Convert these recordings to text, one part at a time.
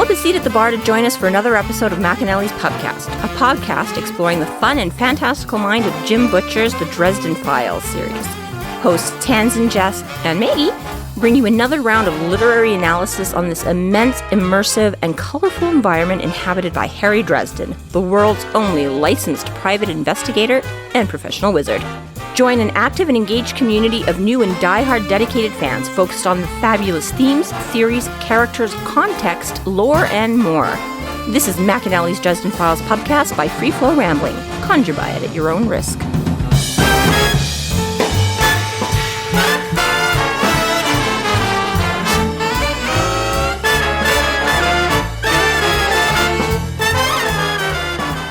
up a seat at the bar to join us for another episode of McAnally's Pubcast, a podcast exploring the fun and fantastical mind of Jim Butcher's The Dresden Files series. Hosts Tanzan, Jess, and Maggie bring you another round of literary analysis on this immense, immersive, and colorful environment inhabited by Harry Dresden, the world's only licensed private investigator and professional wizard. Join an active and engaged community of new and die-hard dedicated fans focused on the fabulous themes, theories, characters, context, lore, and more. This is McAnally's Dresden Files Pubcast by Free Flow Rambling. Conjure by it at your own risk.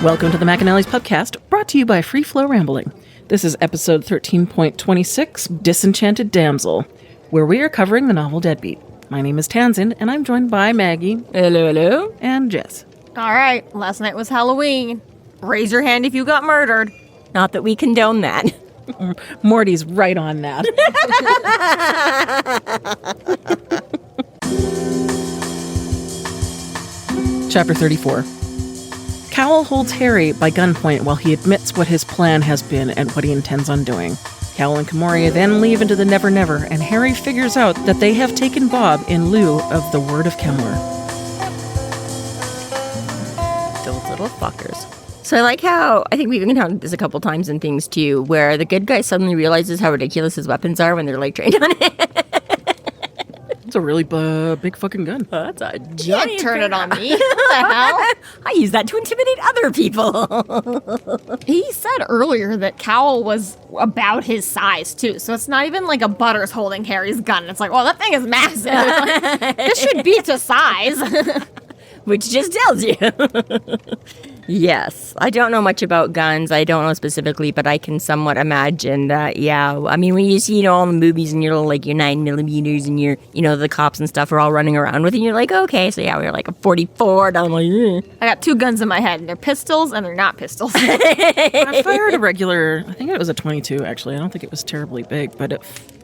Welcome to the McAnally's Pubcast, brought to you by Free Flow Rambling. This is episode 13.26, Disenchanted Damsel, where we are covering the novel Deadbeat. My name is Tanzan, and I'm joined by Maggie. Hello, hello. And Jess. All right, last night was Halloween. Raise your hand if you got murdered. Not that we condone that. Morty's right on that. Chapter 34. Cowl holds Harry by gunpoint while he admits what his plan has been and what he intends on doing. Cowl and Comoria then leave into the Never Never, and Harry figures out that they have taken Bob in lieu of the Word of Kemmler. Those little fuckers. So I like how, I think we've encountered this a couple times in things too, where the good guy suddenly realizes how ridiculous his weapons are when they're like trained on it. It's a really big fucking gun. That's a Can't giant turn it gun. on me. What the hell? I use that to intimidate other people. He said earlier that Cowl was about his size, too. So it's not even like a Butters holding Harry's gun. It's like, well, that thing is massive. Like, this should be to size. Which just tells you. Yes. I don't know much about guns. I don't know specifically, but I can somewhat imagine that, yeah. I mean, when you see, all the movies and your like your 9mm and your, the cops and stuff are all running around with it, and you're like, okay, so yeah, we're like a 44. And I'm like, I got two guns in my head, and they're pistols and they're not pistols. I fired a regular, I think it was a 22, actually. I don't think it was terribly big, but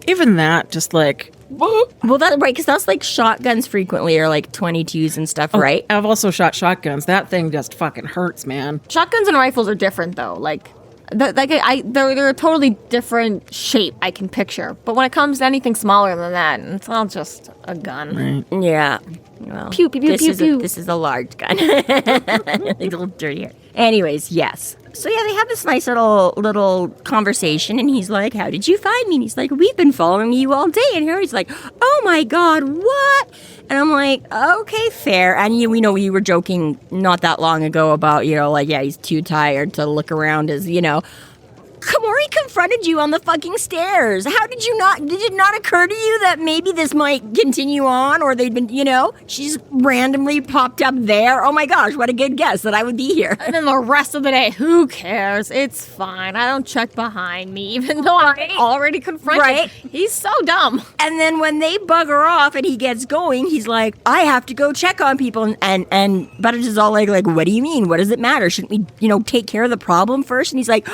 even that, just like... Well, that's right, because that's like shotguns frequently, or like 22s and stuff, right? I've also shot shotguns. That thing just fucking hurts, man. Shotguns and rifles are different, though. They're a totally different shape I can picture. But when it comes to anything smaller than that, it's all just a gun. Right. Yeah. Well, pew, pew, pew, pew, pew. This is a large gun. A little dirtier. Anyways, yes. So yeah, they have this nice little conversation, and he's like, "How did you find me?" And he's like, "We've been following you all day." And Harry's like, "Oh my god, what?" And I'm like, "Okay, fair." And we know we were joking not that long ago about, he's too tired to look around as, Komori confronted you on the fucking stairs. How did it not occur to you that maybe this might continue on, or they'd been, she's randomly popped up there? Oh my gosh, what a good guess that I would be here. And then the rest of the day, who cares? It's fine. I don't check behind me, even though I'm already confronted. Right. He's so dumb. And then when they bugger off and he gets going, he's like, I have to go check on people. And Butters is all like, what do you mean? What does it matter? Shouldn't we, take care of the problem first? And he's like,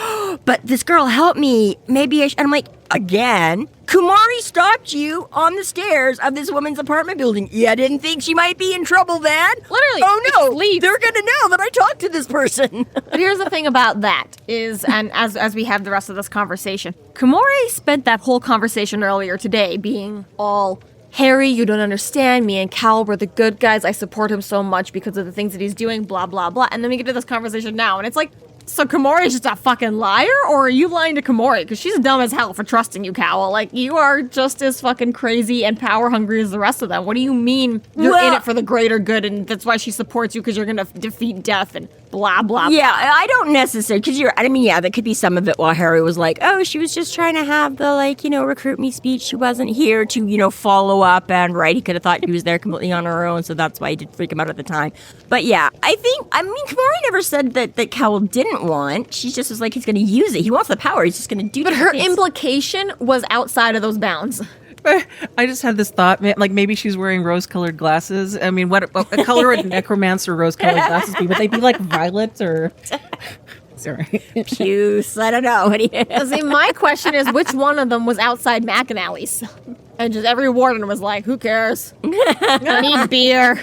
but this girl helped me. Maybe I should. And I'm like, again? Kumari stopped you on the stairs of this woman's apartment building. You didn't think she might be in trouble then? Literally. Oh no, they're gonna know that I talked to this person. But here's the thing about that is, and as we have the rest of this conversation, Komori spent that whole conversation earlier today being all, Harry, you don't understand. Me and Cowl were the good guys. I support him so much because of the things that he's doing, blah, blah, blah. And then we get to this conversation now, and it's like, so Komori is just a fucking liar, or are you lying to Komori? Because she's dumb as hell for trusting you, Cowl. Like, you are just as fucking crazy and power hungry as the rest of them. What do you mean you're in it for the greater good, and that's why she supports you because you're going to defeat death and blah, blah, blah. Yeah, I don't necessarily, because that could be some of it while Harry was like, oh, she was just trying to have the, recruit me speech. She wasn't here to, follow up, and he could have thought she was there completely on her own, so that's why he did freak him out at the time. But yeah, Komori never said that Cowl didn't want. She just was like, he's going to use it. He wants the power. He's just going to do it. But her implication was outside of those bounds. I just had this thought, like maybe she's wearing rose-colored glasses. I mean, what color would Necromancer rose-colored glasses be? Would they be like violet or... Sorry. Puce. I don't know. See, my question is, which one of them was outside McAnally's? And just every warden was like, who cares? I need beer.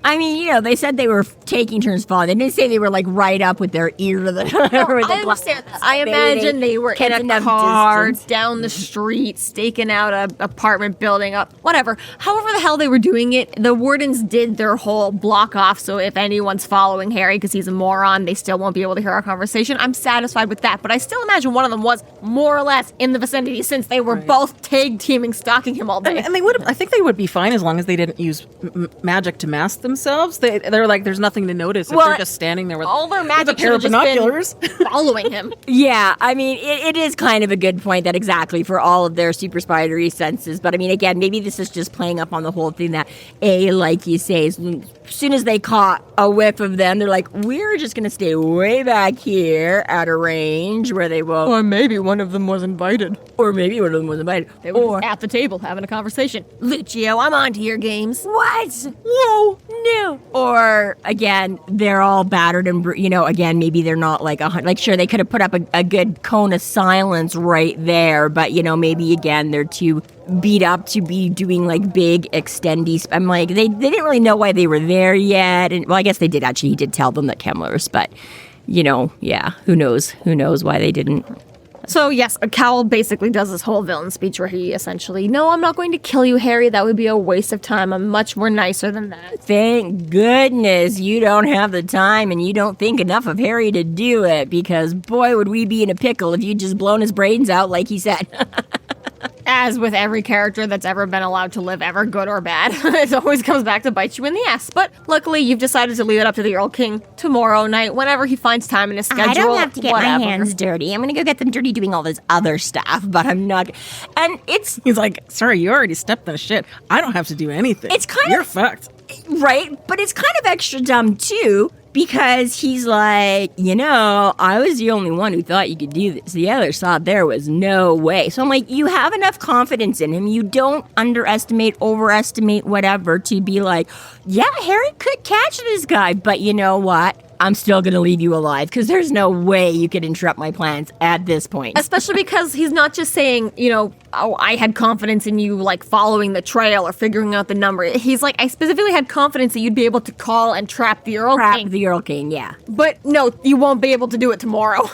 I mean, they said they were taking turns falling. They didn't say they were like right up with their ear to the. I understand that. I imagine they were in a car down the street, staking out an apartment building up, whatever. However the hell they were doing it, the Wardens did their whole block off. So if anyone's following Harry because he's a moron, they still won't be able to hear our conversation. I'm satisfied with that, but I still imagine one of them was more or less in the vicinity since they were both tag teaming, stalking him all day. And they would. I think they would be fine as long as they didn't use magic to mask themselves. They're like, there's nothing to notice if they're just standing there with all their magic a pair of binoculars following him. Yeah, I mean, it is kind of a good point that exactly for all of their super spidery senses. But I mean, again, maybe this is just playing up on the whole thing that, like you say, as soon as they caught a whiff of them, they're like, we're just going to stay way back here at a range where they will. Or maybe one of them was invited. They were at the table having a conversation. Lucio, I'm on to your games. What? Whoa, no. Or, again, they're all battered and, again, maybe they're not like sure, they could have put up a good cone of silence right there, but, maybe, again, they're too beat up to be doing, like, big extendy. I'm like, they didn't really know why they were there yet. And, well, I guess they did, actually. He did tell them that Kemmler's, but, yeah, who knows why they didn't. So, yes, Cowl basically does this whole villain speech where he essentially, no, I'm not going to kill you, Harry. That would be a waste of time. I'm much more nicer than that. Thank goodness you don't have the time and you don't think enough of Harry to do it, because boy, would we be in a pickle if you'd just blown his brains out like he said. As with every character that's ever been allowed to live, ever good or bad, it always comes back to bite you in the ass. But luckily, you've decided to leave it up to the Erlking tomorrow night, whenever he finds time in his schedule. I don't have to get my hands dirty. I'm going to go get them dirty doing all this other stuff, but I'm not. And he's like, sorry, you already stepped in the shit. I don't have to do anything. You're fucked. Right? But it's kind of extra dumb, too. Because he's like, I was the only one who thought you could do this. The others thought there was no way. So I'm like, you have enough confidence in him. You don't underestimate, overestimate, whatever, to be like, yeah, Harry could catch this guy. But you know what? I'm still going to leave you alive because there's no way you could interrupt my plans at this point. Especially because he's not just saying, I had confidence in you, like, following the trail or figuring out the number. He's like, I specifically had confidence that you'd be able to call and trap the Erlking, yeah. But no, you won't be able to do it tomorrow.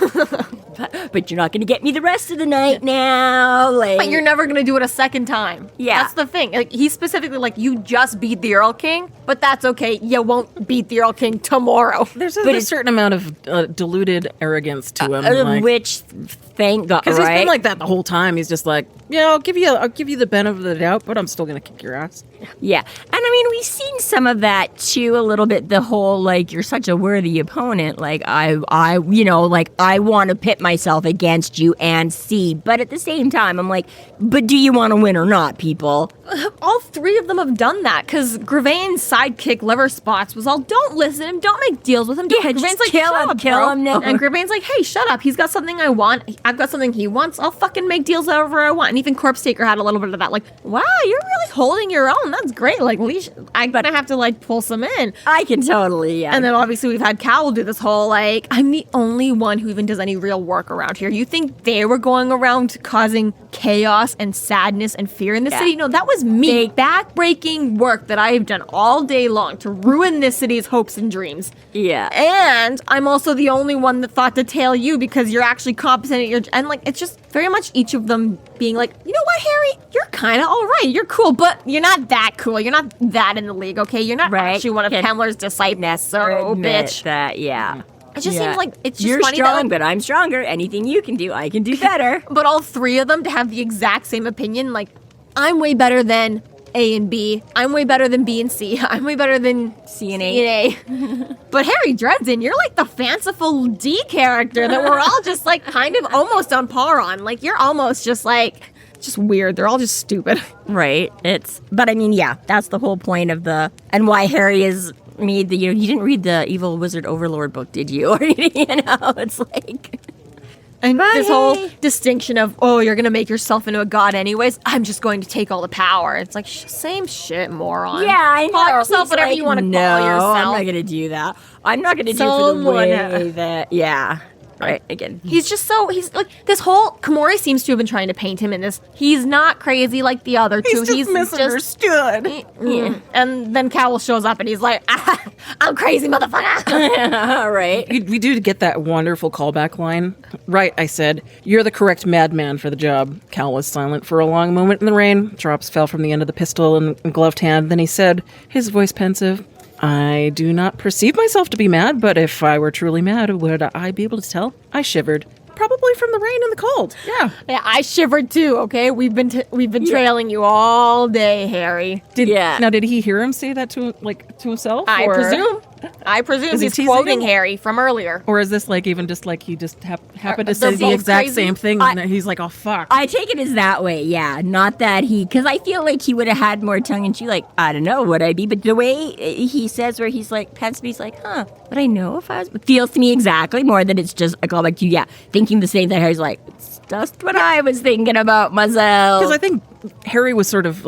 But you're not going to get me the rest of the night now. But you're never going to do it a second time. Yeah. That's the thing. Like, he's specifically like, you just beat the Erlking, but that's okay. You won't beat the Erlking tomorrow. There's a certain amount of diluted arrogance to him. Which, thank God, because he's been like that the whole time. He's just like, I'll give you the benefit of the doubt, but I'm still going to kick your ass. Yeah. And I mean, we've seen some of that too, a little bit. The whole, like, you're such a worthy opponent. Like, I want to pit myself against you and see. But at the same time, I'm like, but do you want to win or not, people? All three of them have done that, because Gravain's sidekick liver spots was all, don't listen to him, don't make deals with him. Yeah, just like, kill him now. And Gravain's like, hey, shut up. He's got something I want. I've got something he wants. I'll fucking make deals however I want. And even Corpse Taker had a little bit of that. Like, wow, you're really holding your own. That's great. Like, I'm gonna have to, like, pull some in. I can totally, yeah. And then obviously we've had Cowl do this whole, like, I'm the only one who even does any real work around here. You think they were going around causing chaos and sadness and fear in the city? No, that was me. Back-breaking work that I have done all day long to ruin this city's hopes and dreams. Yeah. And I'm also the only one that thought to tail you because you're actually competent at your... And, like, it's just very much each of them being like, you know what, Harry? You're kind of all right. You're cool, but you're not that cool. You're not that in the league, okay? You're not actually one of Kemmler's disciples, so bitch. That, yeah. It just seems like it's just you're funny strong, but I'm stronger. Anything you can do, I can do better. But all three of them to have the exact same opinion, like, I'm way better than A and B. I'm way better than B and C. I'm way better than C and A. But Harry Dresden, you're like the fanciful D character that we're all just like kind of almost on par on. Like, you're almost just like, just weird. They're all just stupid. Right. But I mean, yeah, that's the whole point of and why Harry is made you didn't read the Evil Wizard Overlord book, did you? Or, it's like... And this whole distinction of, you're going to make yourself into a god anyways, I'm just going to take all the power. It's like, same shit, moron. Yeah, I know. Call yourself whatever you want to call yourself. I'm not going to do that. I'm not going to do it for the way that, yeah. right? Again, He's like, this whole, Komori seems to have been trying to paint him in this. He's not crazy like the other two. He's just misunderstood. And then Cowl shows up and he's like, I'm crazy, motherfucker. right. We do get that wonderful callback line. Right, I said, you're the correct madman for the job. Cal was silent for a long moment in the rain. Drops fell from the end of the pistol in gloved hand. Then he said, his voice pensive, I do not perceive myself to be mad, but if I were truly mad, would I be able to tell? I shivered. Probably from the rain and the cold. Yeah. Yeah, I shivered too, okay? We've been trailing you all day, Harry. Now, did he hear him say that to himself? I presume Is he he's teasing quoting him? Harry from earlier. Or is this like even just like he just happened to they're say the both exact crazy? same thing and he's like, oh, fuck. I take it as that way, yeah. Not that because I feel like he would have had more tongue in cheek, like, I don't know what I'd be, but the way he says where he's like, he's like, would I know if I was, feels to me exactly more than it's just a callback to, thinking the same thing. Harry's like, it's just what I was thinking about myself. Because I think Harry was sort of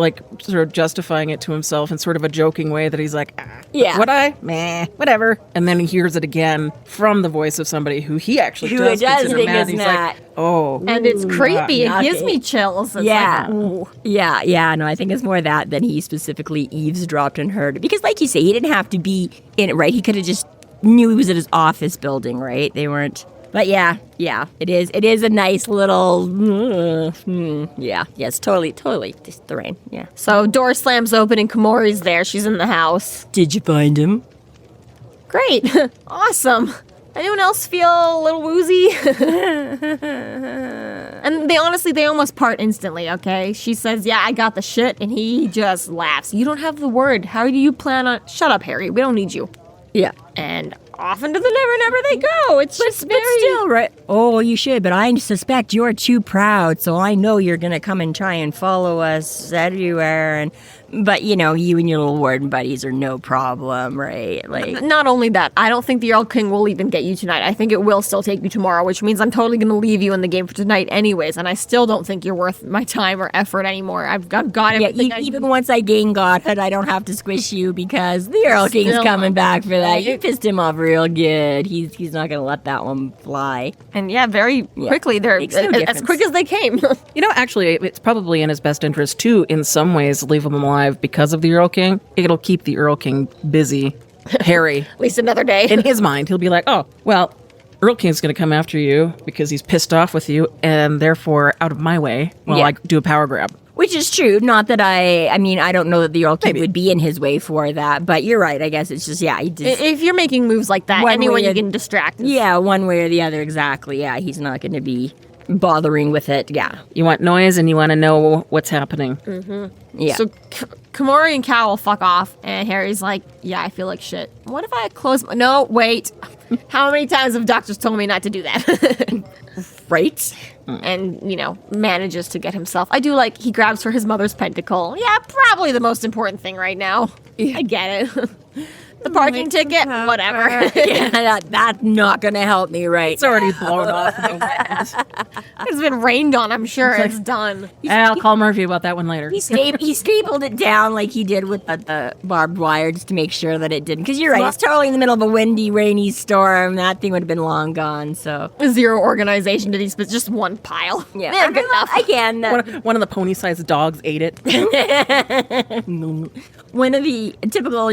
justifying it to himself in sort of a joking way that he's like, would I? Meh, whatever. And then he hears it again from the voice of somebody who he actually does consider think mad. is He's mad. like, oh. And it's creepy. not It gives it. me chills. It's Yeah. like, ooh. No, I think it's more that than he specifically eavesdropped and heard. Because like you say, he didn't have to be in it, right? He could have just knew he was at his office building, right? They weren't. But yeah, it is a nice little, yes, totally, just the rain, yeah. So door slams open and Komori's there. She's in the house. Did you find him? Great. Awesome. Anyone else feel a little woozy? And they almost part instantly, okay? She says, yeah, I got the shit, and he just laughs. You don't have the word. How do you plan on... Shut up, Harry. We don't need you. Yeah. And off into the never they go. It's just very... But still, right? Oh, you should, but I suspect you're too proud, so I know you're going to come and try and follow us everywhere, But, you and your little warden buddies are no problem, right? Like, Not only that, I don't think the Erlking will even get you tonight. I think it will still take you tomorrow, which means I'm totally going to leave you in the game for tonight anyways, and I still don't think you're worth my time or effort anymore. I've got everything. Even once I gain godhood, I don't have to squish you because the Erlking's Still coming back for that. Right. You pissed him off real good. He's not going to let that one fly. And very quickly, they're Makes no as difference. quick as they came. Actually, it's probably in his best interest, too, in some ways, leave him alive because of the Earl King. It'll keep the Earl King busy. Harry. At least another day. In his mind, he'll be like, oh, well, Earl King's going to come after you because he's pissed off with you and therefore out of my way while I do a power grab. Which is true. Not that I don't know that the Erlking would be in his way for that, but you're right. I guess it's just, If you're making moves like that, One anyone way you or- can distract. Yeah, one way or the other, exactly. Yeah, he's not going to be bothering with it. Yeah. You want noise and you want to know what's happening. Yeah. So Komori and Cowl fuck off, and Harry's like, yeah, I feel like shit. What if I close my... No, wait. How many times have doctors told me not to do that? right? And, manages to get himself... I do like, he grabs for his mother's pentacle. Yeah, probably the most important thing right now. I get it. The parking ticket, whatever. That's not going to help me right It's already blown off. It's been rained on, I'm sure. It's done. I'll call Murphy about that one later. He stapled it down like he did with the barbed wire just to make sure that it didn't. Because you're right, it's totally in the middle of a windy, rainy storm. That thing would have been long gone, so... Zero organization to these, but just one pile. Yeah, good enough. Again, One of the pony-sized dogs ate it. one of the typical,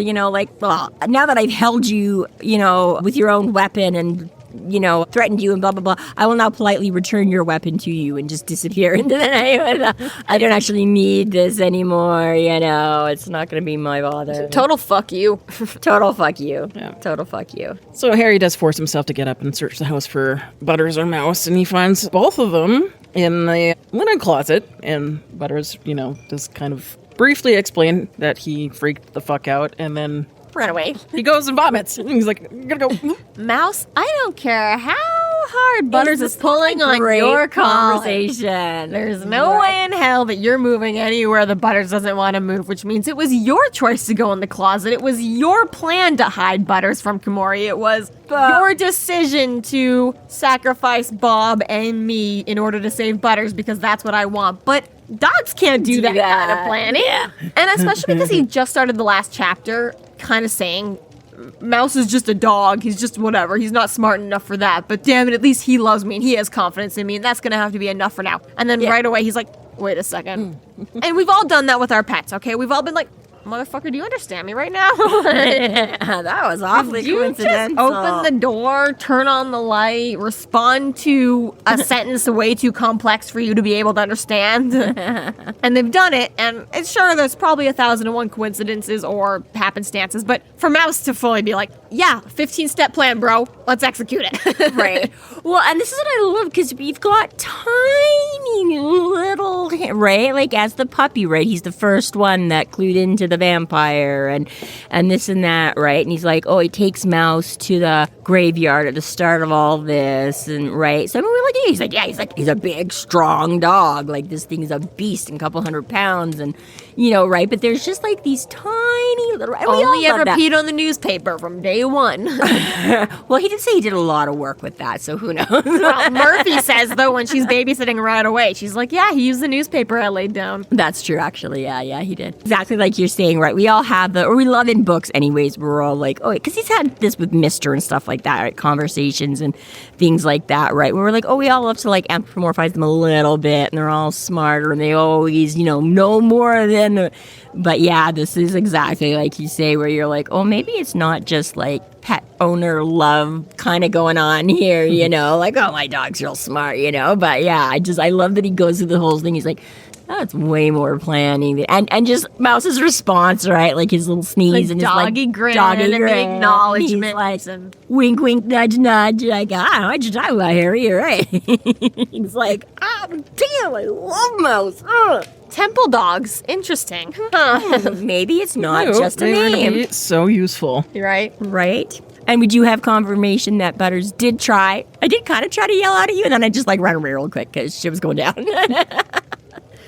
now that I've held you, with your own weapon and, threatened you and blah, blah, blah, I will now politely return your weapon to you and just disappear into the night. I don't actually need this anymore, It's not going to be my bother. Total fuck you. Total fuck you. Yeah. Total fuck you. So Harry does force himself to get up and search the house for Butters or Mouse, and he finds both of them in the linen closet. And Butters, does kind of briefly explain that he freaked the fuck out, and then Ran away. he goes and vomits. And he's like, I'm gonna go. Mouse, I don't care how hard Butters is pulling on Great your collar. conversation. There's no way in hell that you're moving anywhere the Butters doesn't want to move, which means it was your choice to go in the closet. It was your plan to hide Butters from Komori. It was your decision to sacrifice Bob and me in order to save Butters because that's what I want. But dogs can't do that kind of planning. Yeah. And especially because he just started the last chapter kind of saying Mouse is just a dog. He's just whatever. He's not smart enough for that. But damn it, at least he loves me and he has confidence in me, and that's gonna have to be enough for now. And then right away he's like, wait a second. And we've all done that with our pets, okay? We've all been like, motherfucker, do you understand me right now? That was awfully coincidental. Just open the door, turn on the light, respond to a sentence way too complex for you to be able to understand. And they've done it, and it's sure there's probably 1,001 coincidences or happenstances, but for Mouse to fully be like, yeah, 15-step plan, bro. Let's execute it. Right. Well, and this is what I love, because we've got tiny little, right? Like, as the puppy, right? He's the first one that clued into the vampire and this and that, right? And he's like, oh, he takes Mouse to the graveyard at the start of all this, and right? So I mean, we're like, he's a big, strong dog. Like, this thing is a beast, and a couple 100 pounds, and right? But there's just like these tiny little. Only ever peed on the newspaper from day one. Well, he did say he did a lot of work with that, so who knows? Well, Murphy says, though, when she's babysitting right away, she's like, yeah, he used the newspaper I laid down. That's true, actually. Yeah, he did. Exactly like you're saying, right? We all have or we love in books anyways, we're all like, oh, because he's had this with Mr. and stuff like that, right? Conversations and things like that, right? Where we're like, oh, we all love to like anthropomorphize them a little bit, and they're all smarter, and they always, know more than. But yeah, this is exactly like you say, where you're like, oh, maybe it's not just like pet owner love kind of going on here, like, oh, my dog's real smart, But yeah, I love that he goes through the whole thing. He's like, oh, it's way more planning. And just Mouse's response, right? Like his little sneeze and his doggy like grin doggy and grin. the acknowledgement. He's like, wink, wink, nudge, nudge. Like, I don't know what you're talking about, Harry. You're right. He's like, damn, I love Mouse. Ugh. Temple dogs. Interesting. Maybe it's not just a name. It's so useful. You're right. Right? And we do have confirmation that Butters did try. I did kind of try to yell out at you, and then I just like ran away real quick because shit was going down.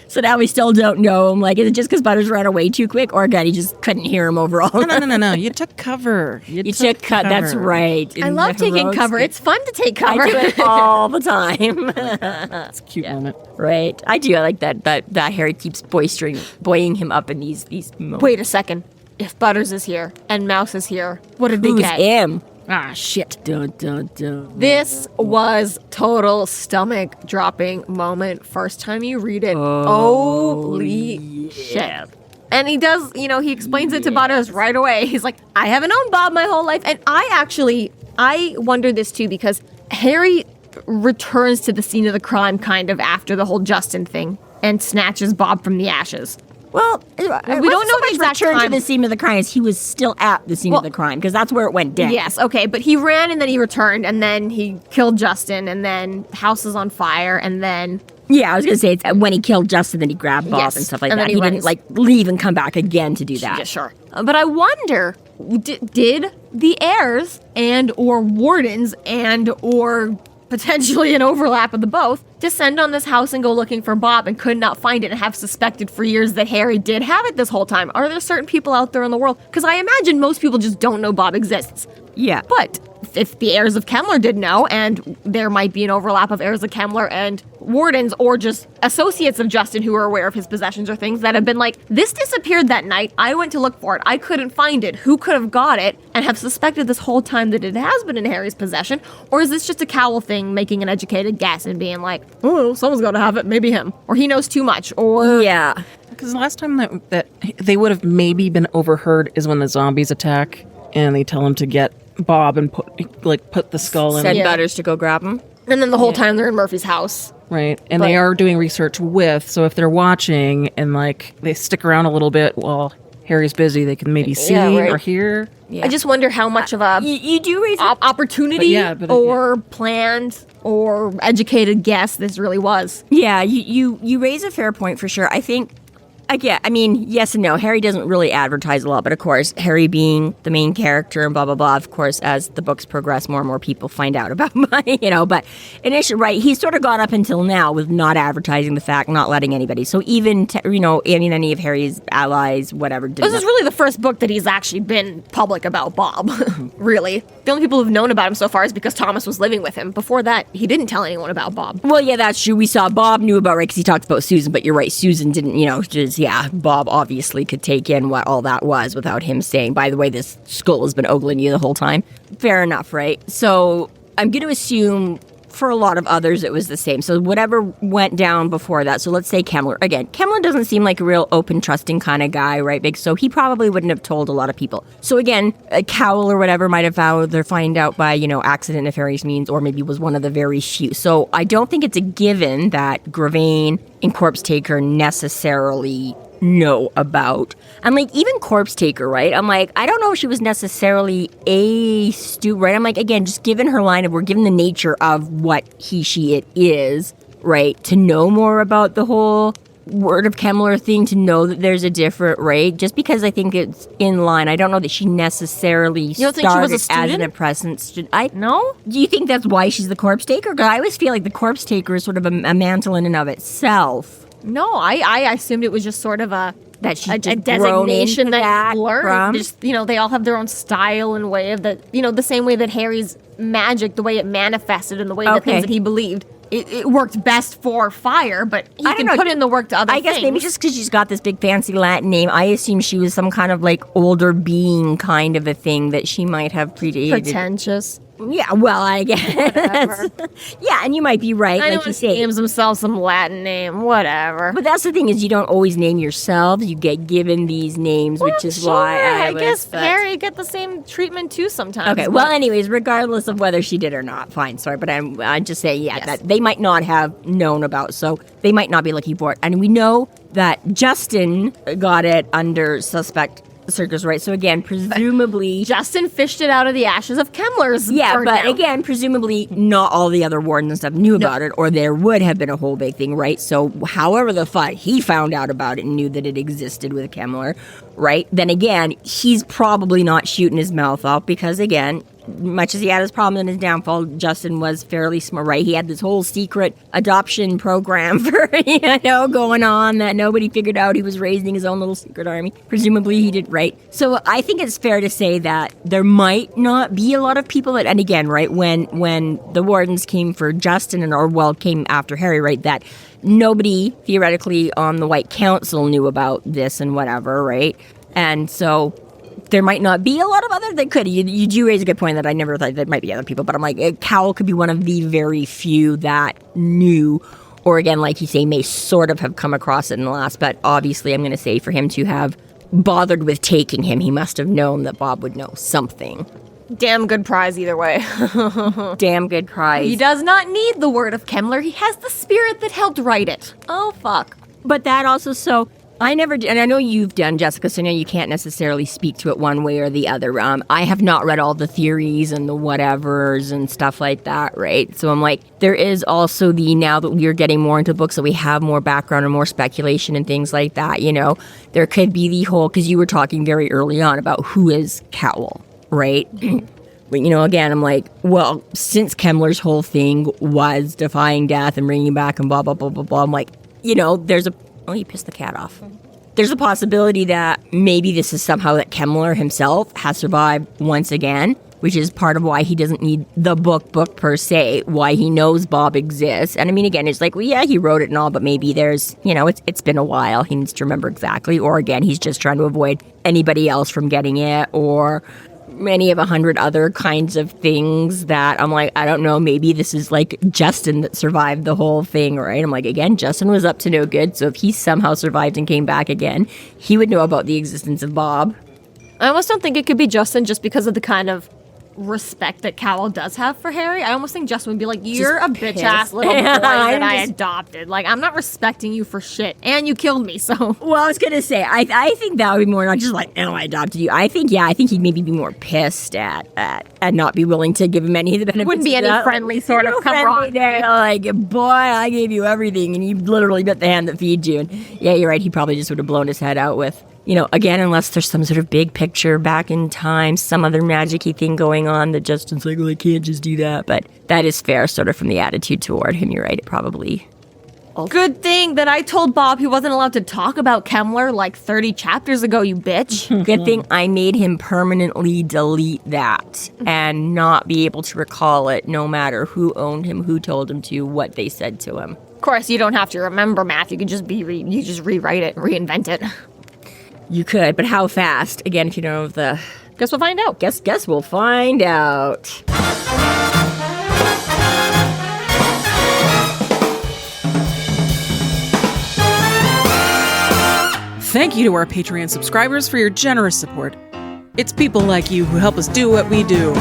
So now we still don't know. I'm like, is it just because Butters ran away too quick, or again, he just couldn't hear him overall? No. You took cover. You took cover. That's right. I love taking cover. It's fun to take cover. I do it all the time. It's a cute moment. Right. I do. I like that Harry keeps buoying him up in these moments. Wait a second. If Butters is here and Mouse is here, what did they get? Who's him? Ah, shit. Dun, dun, dun. This was total stomach dropping moment. First time you read it. Holy shit. And he does, he explains it to Butters right away. He's like, I haven't owned Bob my whole life. And I wonder this too, because Harry returns to the scene of the crime kind of after the whole Justin thing and snatches Bob from the ashes. Well, we don't know the exact return time. to the scene of the crime. He was still at the scene of the crime because that's where it went down. Yes, okay, but he ran and then he returned and then he killed Justin and then house is on fire and then... Yeah, I was going to say, it's when he killed Justin, then he grabbed Bob Yes, and stuff like and that. then He he didn't runs. leave and come back again to do that. Yeah, sure. But I wonder, did the heirs and or wardens and or potentially an overlap of the both descend on this house and go looking for Bob and could not find it and have suspected for years that Harry did have it this whole time? Are there certain people out there in the world? Because I imagine most people just don't know Bob exists. Yeah. But if the heirs of Kemmler did know, and there might be an overlap of heirs of Kemmler and wardens, or just associates of Justin who are aware of his possessions or things that have been like, this disappeared that night, I went to look for it, I couldn't find it, who could have got it, and have suspected this whole time that it has been in Harry's possession? Or is this just a Cowl thing, making an educated guess and being like, oh, someone's got to have it, maybe him, or he knows too much, or... Yeah. Because the last time that they would have maybe been overheard is when the zombies attack and they tell him to get Bob and put the skull in. Send Yeah. Butters to go grab him. And then the whole time they're in Murphy's house. Right. And But- they are doing research with, so if they're watching and they stick around a little bit while Harry's busy, they can maybe see right. or hear. Yeah. I just wonder how much of a You do raise opportunity But or planned or educated guess this really was. Yeah, you raise a fair point for sure. I think, again, I mean, yes and no. Harry doesn't really advertise a lot, but of course, Harry being the main character and blah, blah, blah, of course, as the books progress, more and more people find out about but initially, right, he's sort of gone up until now with not advertising the fact, not letting anybody. So even, any of Harry's allies, whatever, did This is really the first book that he's actually been public about Bob, really. The only people who've known about him so far is because Thomas was living with him. Before that, he didn't tell anyone about Bob. Well, yeah, that's true. We saw Bob knew about, right, because he talked about Susan, but you're right, Susan didn't, yeah, Bob obviously could take in what all that was without him saying, by the way, this skull has been ogling you the whole time. Fair enough, right? So I'm going to assume for a lot of others it was the same. So whatever went down before that. So let's say Kemmler. Again, Kemmler doesn't seem like a real open, trusting kind of guy, right? Big. So he probably wouldn't have told a lot of people. So again, a Cowl or whatever might have found or find out by, accident, nefarious means, or maybe was one of the very few. So I don't think it's a given that Gravane and Corpse Taker necessarily know about. I'm like, even Corpse Taker, right? I'm like, I don't know if she was necessarily a student, right? I'm like, again, just given her line of, we're given the nature of what it is, right? To know more about the whole Word of Kemmler thing, to know that there's a different, right? Just because I think it's in line, I don't know that she necessarily You don't think she was a started as an student? apprentice student. No? Do you think that's why she's the Corpse Taker? Because I always feel like the Corpse Taker is sort of a mantle in and of itself. No, I assumed it was just sort of a She's a just designation grown into that learned. from. Just, they all have their own style and way of the same way that Harry's magic, the way it manifested and the way the Okay. things that he believed, it worked best for fire, but he I can don't know. put in the work to other I things. guess maybe just because she's got this big fancy Latin name, I assume she was some kind of like older being kind of a thing that she might have predated. pretentious. Yeah, well, I guess. Whatever. Yeah, and you might be right, I know like you he say. names himself some Latin name, whatever. But that's the thing is you don't always name yourselves. You get given these names, which is why I was... guess Harry get the same treatment too sometimes. Okay, but- well, anyways, regardless of whether she did or not, fine, sorry, but I'm just saying, yeah, Yes. that they might not have known about, so they might not be looking for it. And we know that Justin got it under suspect circus, right? So again, presumably... Justin fished it out of the ashes of Kemmler's. Yeah, burn but down. again, presumably not all the other wardens and stuff knew about it, or there would have been a whole big thing, right? So however the fuck he found out about it and knew that it existed with Kemmler, right? Then again, he's probably not shooting his mouth off because, again, much as he had his problem and his downfall, Justin was fairly smart, right? He had this whole secret adoption program for, going on that nobody figured out. He was raising his own little secret army. Presumably he did, right? So I think it's fair to say that there might not be a lot of people that, and again, right, when the wardens came for Justin came after Harry, right, that nobody theoretically on the White Council knew about this and whatever, right? And so there might not be a lot of other that could. You do raise a good point that I never thought there might be other people, but I'm like, Cowl could be one of the very few that knew, or again, like you say, may sort of have come across it in the last, but obviously I'm going to say for him to have bothered with taking him, he must have known that Bob would know something. Damn good prize either way. Damn good prize. He does not need the word of Kemmler. He has the spirit that helped write it. Oh, fuck. But that also, so I never did, and I know you've done, Jessica, so I know you can't necessarily speak to it one way or the other. I have not read all the theories and the whatevers and stuff like that, right? So I'm like, there is also now that we're getting more into books, that we have more background and more speculation and things like that, there could be the whole, because you were talking very early on about who is Cowl, right? But, again, I'm like, well, since Kemmler's whole thing was defying death and bringing back and blah, blah, blah, blah, blah, I'm like, there's a... Oh, you pissed the cat off. There's a possibility that maybe this is somehow that Kemmler himself has survived once again, which is part of why he doesn't need the book per se, why he knows Bob exists. And I mean, again, it's like, well, yeah, he wrote it and all, but maybe there's, it's been a while. He needs to remember exactly. Or again, he's just trying to avoid anybody else from getting it, or many of 100 other kinds of things that I'm like, I don't know, maybe this is like Justin that survived the whole thing, right? I'm like, again, Justin was up to no good, so if he somehow survived and came back again, he would know about the existence of Bob. I almost don't think it could be Justin just because of the kind of respect that Cowl does have for Harry. I almost think Justin would be like, you're a bitch-ass little boy that I adopted. Like, I'm not respecting you for shit. And you killed me, so... Well, I was going to say, I think that would be more not just like, no, I adopted you. I think he'd maybe be more pissed at not be willing to give him any of the benefits. Wouldn't be of any that. friendly sort of come on. Like, boy, I gave you everything, and you literally bit the hand that feeds you. And yeah, you're right, he probably just would have blown his head out with, again, unless there's some sort of big picture back in time, some other magic-y thing going on that Justin's like, well, I can't just do that. But that is fair, sort of from the attitude toward him. You're right, it probably... Good thing that I told Bob he wasn't allowed to talk about Kemmler like 30 chapters ago, you bitch. Good thing I made him permanently delete that and not be able to recall it no matter who owned him, who told him to, what they said to him. Of course, you don't have to remember math. You can just you just rewrite it, reinvent it. You could, but how fast? Again, if you don't know the... Guess we'll find out. Guess we'll find out. Thank you to our Patreon subscribers for your generous support. It's people like you who help us do what we do.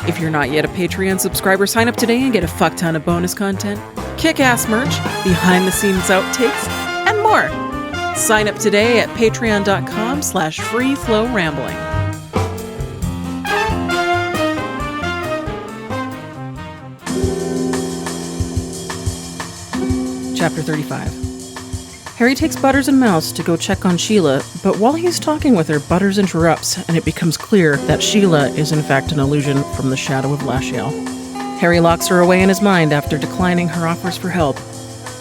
If you're not yet a Patreon subscriber, sign up today and get a fuck ton of bonus content, kick-ass merch, behind-the-scenes outtakes, and more. Sign up today at patreon.com/freeflowrambling. Chapter 35. Harry takes Butters and Mouse to go check on Shiela, but while he's talking with her, Butters interrupts, and it becomes clear that Shiela is in fact an illusion from the Shadow of Lasciel. Harry locks her away in his mind after declining her offers for help,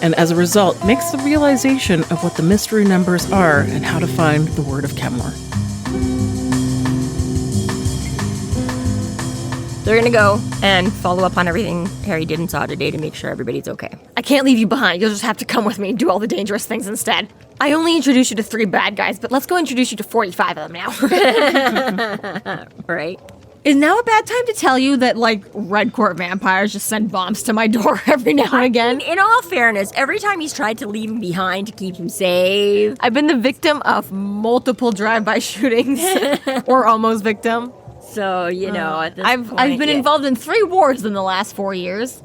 and as a result makes the realization of what the mystery numbers are and how to find the Word of Kemmler. They're gonna go and follow up on everything Harry did and saw today to make sure everybody's okay. I can't leave you behind. You'll just have to come with me and do all the dangerous things instead. I only introduced you to 3 bad guys, but let's go introduce you to 45 of them now. Right? Is now a bad time to tell you that, like, Red Court vampires just send bombs to my door every now and again? In all fairness, every time he's tried to leave him behind to keep him safe... I've been the victim of multiple drive-by shootings. Or almost victim. So, you know, at this I've point, been involved in 3 wars in the last 4 years.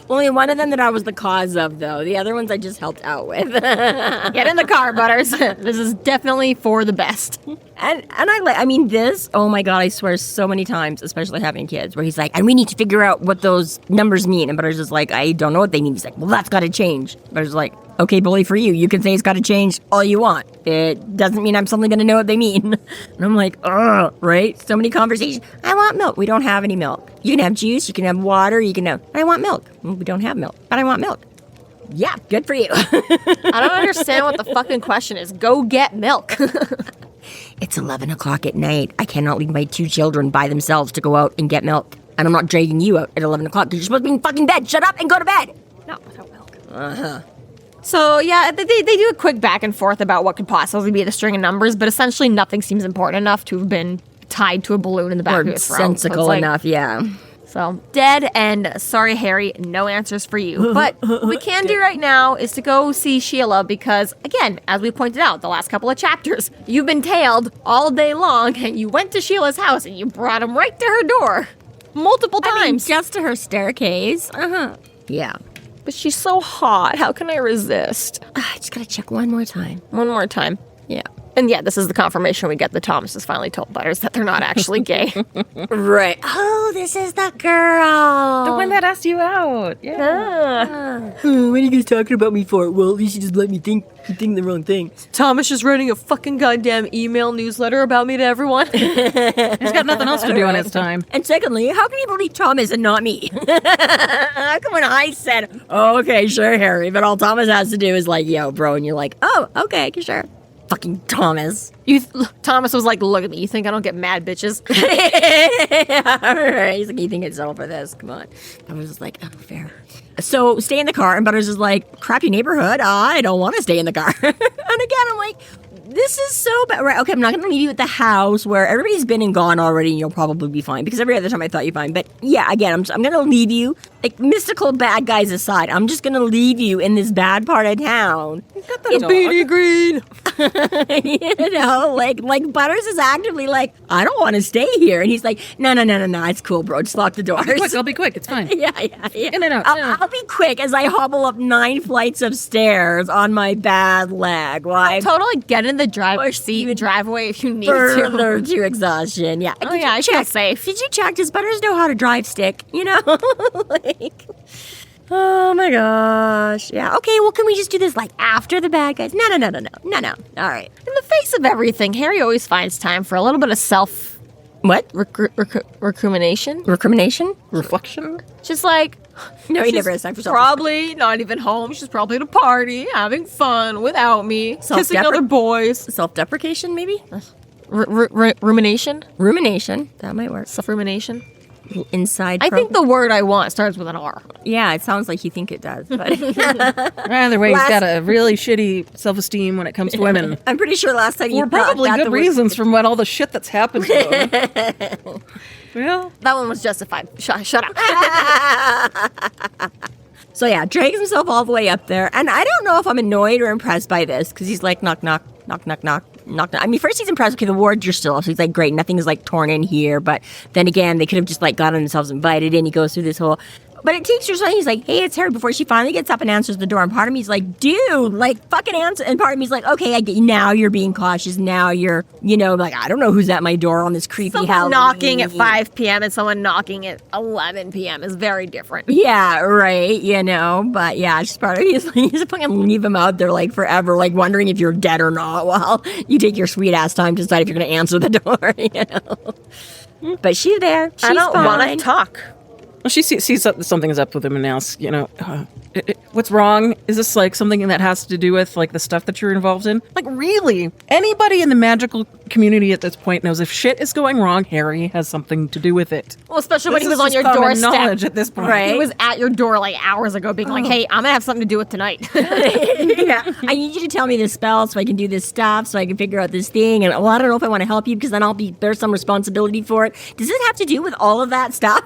Only one of them that I was the cause of, though. The other ones I just helped out with. Get in the car, Butters. This is definitely for the best. And I mean, this, oh my God, I swear so many times, especially having kids, where he's like, and we need to figure out what those numbers mean. And Butters is like, I don't know what they mean. He's like, well, that's got to change. Butters is like, okay, bully, for you. You can say it's got to change all you want. It doesn't mean I'm suddenly going to know what they mean. And I'm like, ugh, right? So many conversations. I want milk. We don't have any milk. You can have juice. You can have water. You can have, I want milk. Well, we don't have milk, but I want milk. Yeah, good for you. I don't understand what the fucking question is. Go get milk. It's 11 o'clock at night. I cannot leave my 2 children by themselves to go out and get milk. And I'm not dragging you out at 11 o'clock because you're supposed to be in fucking bed. Shut up and go to bed. Not without milk. Uh-huh. So, yeah, they do a quick back and forth about what could possibly be the string of numbers, but essentially nothing seems important enough to have been tied to a balloon in the back of his throat. Sensical enough, yeah. So, dead and sorry, Harry, no answers for you. But what we can do right now is to go see Shiela because, again, as we pointed out the last couple of chapters, you've been tailed all day long and you went to Sheila's house and you brought him right to her door. Multiple times. I mean, just to her staircase. Uh-huh. Yeah. But she's so hot. How can I resist? I just gotta check one more time. One more time. Yeah. And yeah, this is the confirmation we get that Thomas has finally told Butters that they're not actually gay. Right. Oh, this is the girl. The one that asked you out. Yeah. What are you guys talking about me for? Well, at least you just let me think the wrong thing. Thomas is writing a fucking goddamn email newsletter about me to everyone. He's got nothing else to do on his time. And secondly, how can you believe Thomas and not me? How come when I said, oh, okay, sure, Harry, but all Thomas has to do is like, yo, bro, and you're like, oh, okay, sure. Fucking Thomas. Thomas was like, look at me. You think I don't get mad, bitches? He's like, you think it's settled for this? Come on. I was just like, oh, fair. So stay in the car, and Butters is like, crappy neighborhood. I don't want to stay in the car. And again, I'm like, this is so bad. Right, okay, I'm not going to leave you at the house where everybody's been and gone already, and you'll probably be fine. Because every other time I thought you'd be fine. But yeah, again, I'm going to leave you. Like, mystical bad guys aside, I'm just going to leave you in this bad part of town. It's beanie green. You know, like Butters is actively like, I don't want to stay here. And he's like, no, it's cool, bro. Just lock the doors. I'll be quick. It's fine. Yeah. In and out. I'll be quick as I hobble up 9 flights of stairs on my bad leg. Why? Totally get in the driver's driveway if you need to. Further to exhaustion, yeah. Oh, yeah, I feel safe. Did you check? Does Butters know how to drive stick? You know? Like, oh my gosh. Yeah, okay, well, can we just do this, like, after the bad guys? No. All right. In the face of everything, Harry always finds time for a little bit of self... What? Recrimination? Recrimination? Reflection? Just like... No, he never has time for self. Probably not even home. She's probably at a party, having fun without me, kissing other boys. Self-deprecation, maybe? Rumination? Rumination. That might work. Self-rumination? inside I think the word I want starts with an R. Yeah, it sounds like you think it does. But Either way, he's got a really shitty self-esteem when it comes to women. I'm pretty sure last time you For probably good reasons from what all the shit that's happened to him. Well, That one was justified. Shut up. So yeah, drags himself all the way up there. And I don't know if I'm annoyed or impressed by this, because he's like, knock, knock, knock, knock, knock, knock, knock. I mean, first he's impressed, okay, the wards are still up. So he's like, great, nothing is like torn in here. But then again, they could have just like gotten themselves invited in. He goes through this whole... But it takes her so he's like, hey, it's her, before she finally gets up and answers the door. And part of me's like, dude, like, fucking answer. And part of me's like, okay, I get you. Now you're being cautious. Now you're, like, I don't know who's at my door on this creepy Someone Halloween. knocking at 5 p.m. and someone knocking at 11 p.m. is very different. Yeah, right, But yeah, just part of me is like, you just fucking leave him out there, like, forever, like, wondering if you're dead or not while you take your sweet-ass time to decide if you're going to answer the door, But she's there. She's I don't want to talk. well, she sees something is up with him and asks, what's wrong? Is this like something that has to do with like the stuff that you're involved in? Like, really? Anybody in the magical community at this point knows if shit is going wrong, Harry has something to do with it. Well, especially when This he was is on your just common doorstep. knowledge at this point. Right. He was at your door like hours ago being like, hey, I'm going to have something to do with tonight. Yeah, I need you to tell me this spell so I can do this stuff, so I can figure out this thing. And, well, I don't know if I want to help you because then there's some responsibility for it. Does it have to do with all of that stuff?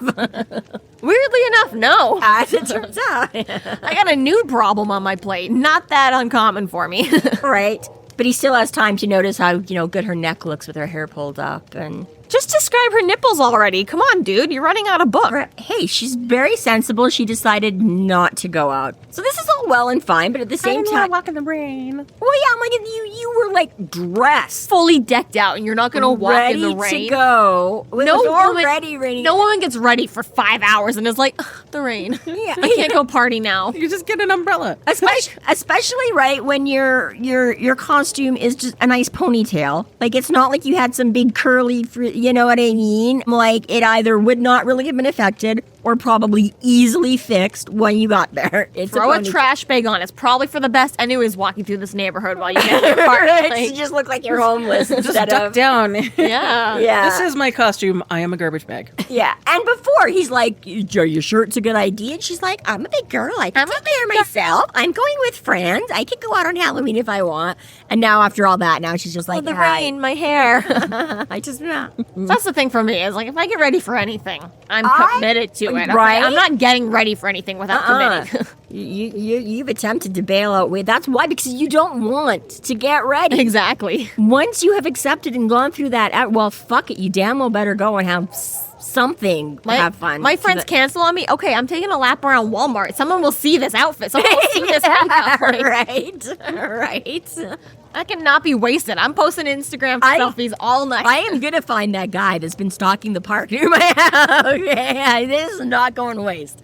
Weirdly enough, no. As it turns out. I got a new problem on my plate. Not that uncommon for me. Right. But he still has time to notice how, good her neck looks with her hair pulled up. And Just describe her nipples already. Come on, dude. You're running out of book. hey, she's very sensible. She decided not to go out. So this is all well and fine, but at the same time... walk in the rain. Well, yeah, I'm like, you were, like, dressed. Fully decked out, and you're not going to walk in the rain. Ready to go. It was already raining. No woman gets ready for 5 hours and is like, "Ugh, the rain. Yeah. I can't go party now. You just get an umbrella. Especially right when your costume is just a nice ponytail. Like, it's not like you had some big curly, you know what I mean? Like, it either would not really have been affected or probably easily fixed when you got there. It's Throw a trash bag on. It's probably for the best anyways walking through this neighborhood while you get to your party. Right, you just look like you're homeless Just instead duck of... down. Yeah. Yeah. This is my costume. I am a garbage bag. Yeah, and before he's like, your shirt's a good idea. And she's like, I'm a big girl. I can take care of myself. I'm going with friends. I can go out on Halloween if I want. And now after all that, now she's just like, The rain, my hair. I just know. That's the thing for me is like if I get ready for anything, I'm committed to it. Right? I'm not getting ready for anything without committing. You've attempted to bail out. Wait, that's why, because you don't want to get ready. Exactly. Once you have accepted and gone through that, well, fuck it. You damn well better go and have something. Have fun. My friends cancel on me. Okay, I'm taking a lap around Walmart. Someone will see this outfit. Someone will see this makeup. Right. I cannot be wasted. I'm posting Instagram selfies all night. I am gonna find that guy that's been stalking the park near my house. Yeah, this is not going to waste.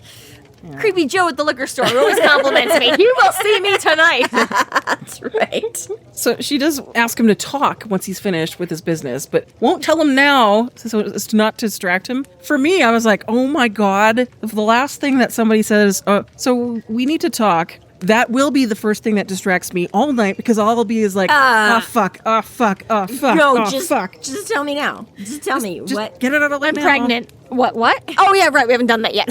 Creepy Joe at the liquor store who always compliments me. You will see me tonight. That's right. So she does ask him to talk once he's finished with his business, but won't tell him now so as to not distract him. For me, I was like, oh my God, if the last thing that somebody says, so we need to talk, that will be the first thing that distracts me all night because all I'll be is like, fuck. No, Fuck. just tell me now. Just tell me Just what. get it out of I'm pregnant. What? Oh, yeah, right. We haven't done that yet.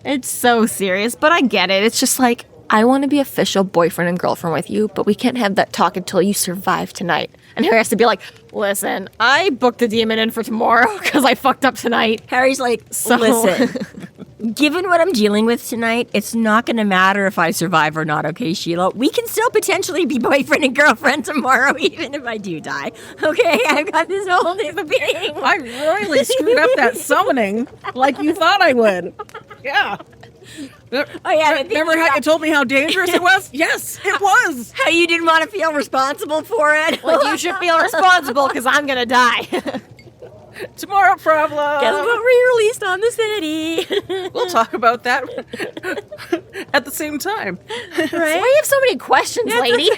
It's so serious, but I get it. It's just like, I want to be official boyfriend and girlfriend with you, but we can't have that talk until you survive tonight. And Harry has to be like, listen, I booked the demon in for tomorrow because I fucked up tonight. Harry's like, listen, given what I'm dealing with tonight, it's not going to matter if I survive or not, okay, Shiela? We can still potentially be boyfriend and girlfriend tomorrow, even if I do die. Okay, I've got this whole new being. I really screwed up that summoning like you thought I would. Yeah. Oh, yeah. Remember how you told me how dangerous it was? Yes, it was. How you didn't want to feel responsible for it? Like, you should feel responsible because I'm going to die. Tomorrow problem. Guess what re-released on the city? We'll talk about that at the same time. Right? Why do you have so many questions, lady?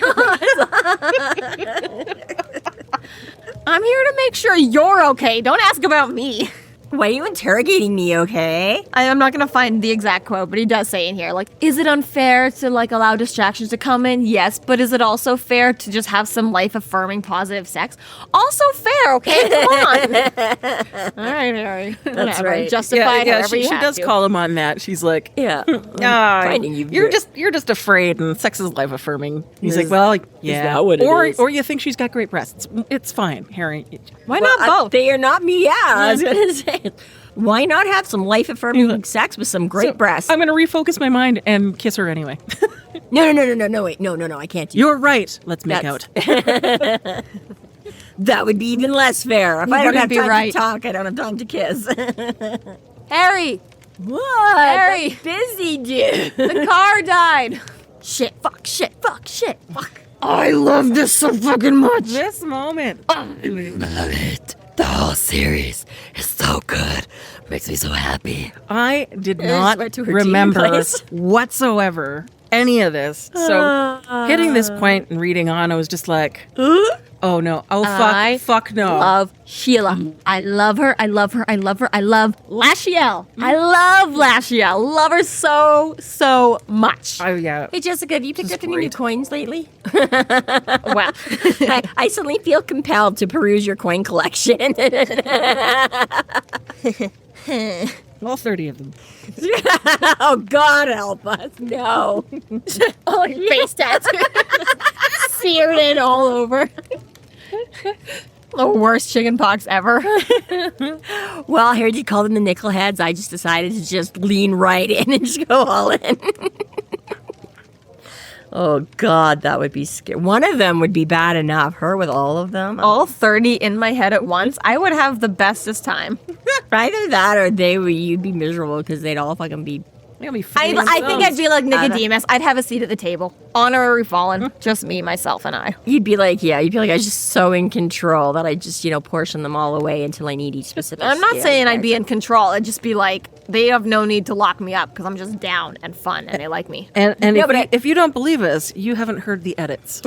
I'm here to make sure you're okay. Don't ask about me. Why are you interrogating me, okay? I'm not going to find the exact quote, but he does say in here, like, is it unfair to, like, allow distractions to come in? Yes, but is it also fair to just have some life-affirming positive sex? Also fair, okay? Come on. All right, Harry. That's right. Justify it however she you have does to. call him on that. She's like, Yeah. Finding you you're just afraid, and sex is life affirming. He's like, well, yeah, that what it is? Or you think she's got great breasts. It's fine, Harry. Why not both? They are not me. Yeah, I was gonna say. Why not have some life-affirming sex with some great breasts? I'm going to refocus my mind and kiss her anyway. No, wait, no, I can't do You're right. Let's make out. That would be even less fair. If I don't have be time right. to talk, I don't have time to kiss. Harry, What? Harry. I'm busy, dude. the car died. Shit, fuck. I love this so fucking much. This moment. I love it. The whole series is so good. Makes me so happy. I did not went to her remember team place. whatsoever any of this. So hitting this point and reading on, I was just like, oh no. Oh, fuck no. Love Shiela. I love her. I love Lasciel. I love Lasciel. Love her so much. Oh, yeah. Hey, Jessica, have you picked up any new coins lately? Wow. I suddenly feel compelled to peruse your coin collection. All 30 of them. Oh, God help us. No. Oh, your face tattoo. Seared in all over. The worst chicken pox ever. Well, I heard you call them the nickel heads. I just decided to just lean right in and just go all in. Oh, God, that would be scary. One of them would be bad enough. Her with all of them. All 30 in my head at once. I would have the bestest time. Either that or you'd be miserable because they'd all fucking be... They'll be I think I'd be like Nicodemus. I'd have a seat at the table. Honorary fallen. Just me, myself, and I. You'd be like I was just so in control that I just, portion them all away until I need each specific I'm not skill. saying I'd be in control. I'd just be like, they have no need to lock me up because I'm just down and fun and they like me. And if you don't believe us, you haven't heard the edits.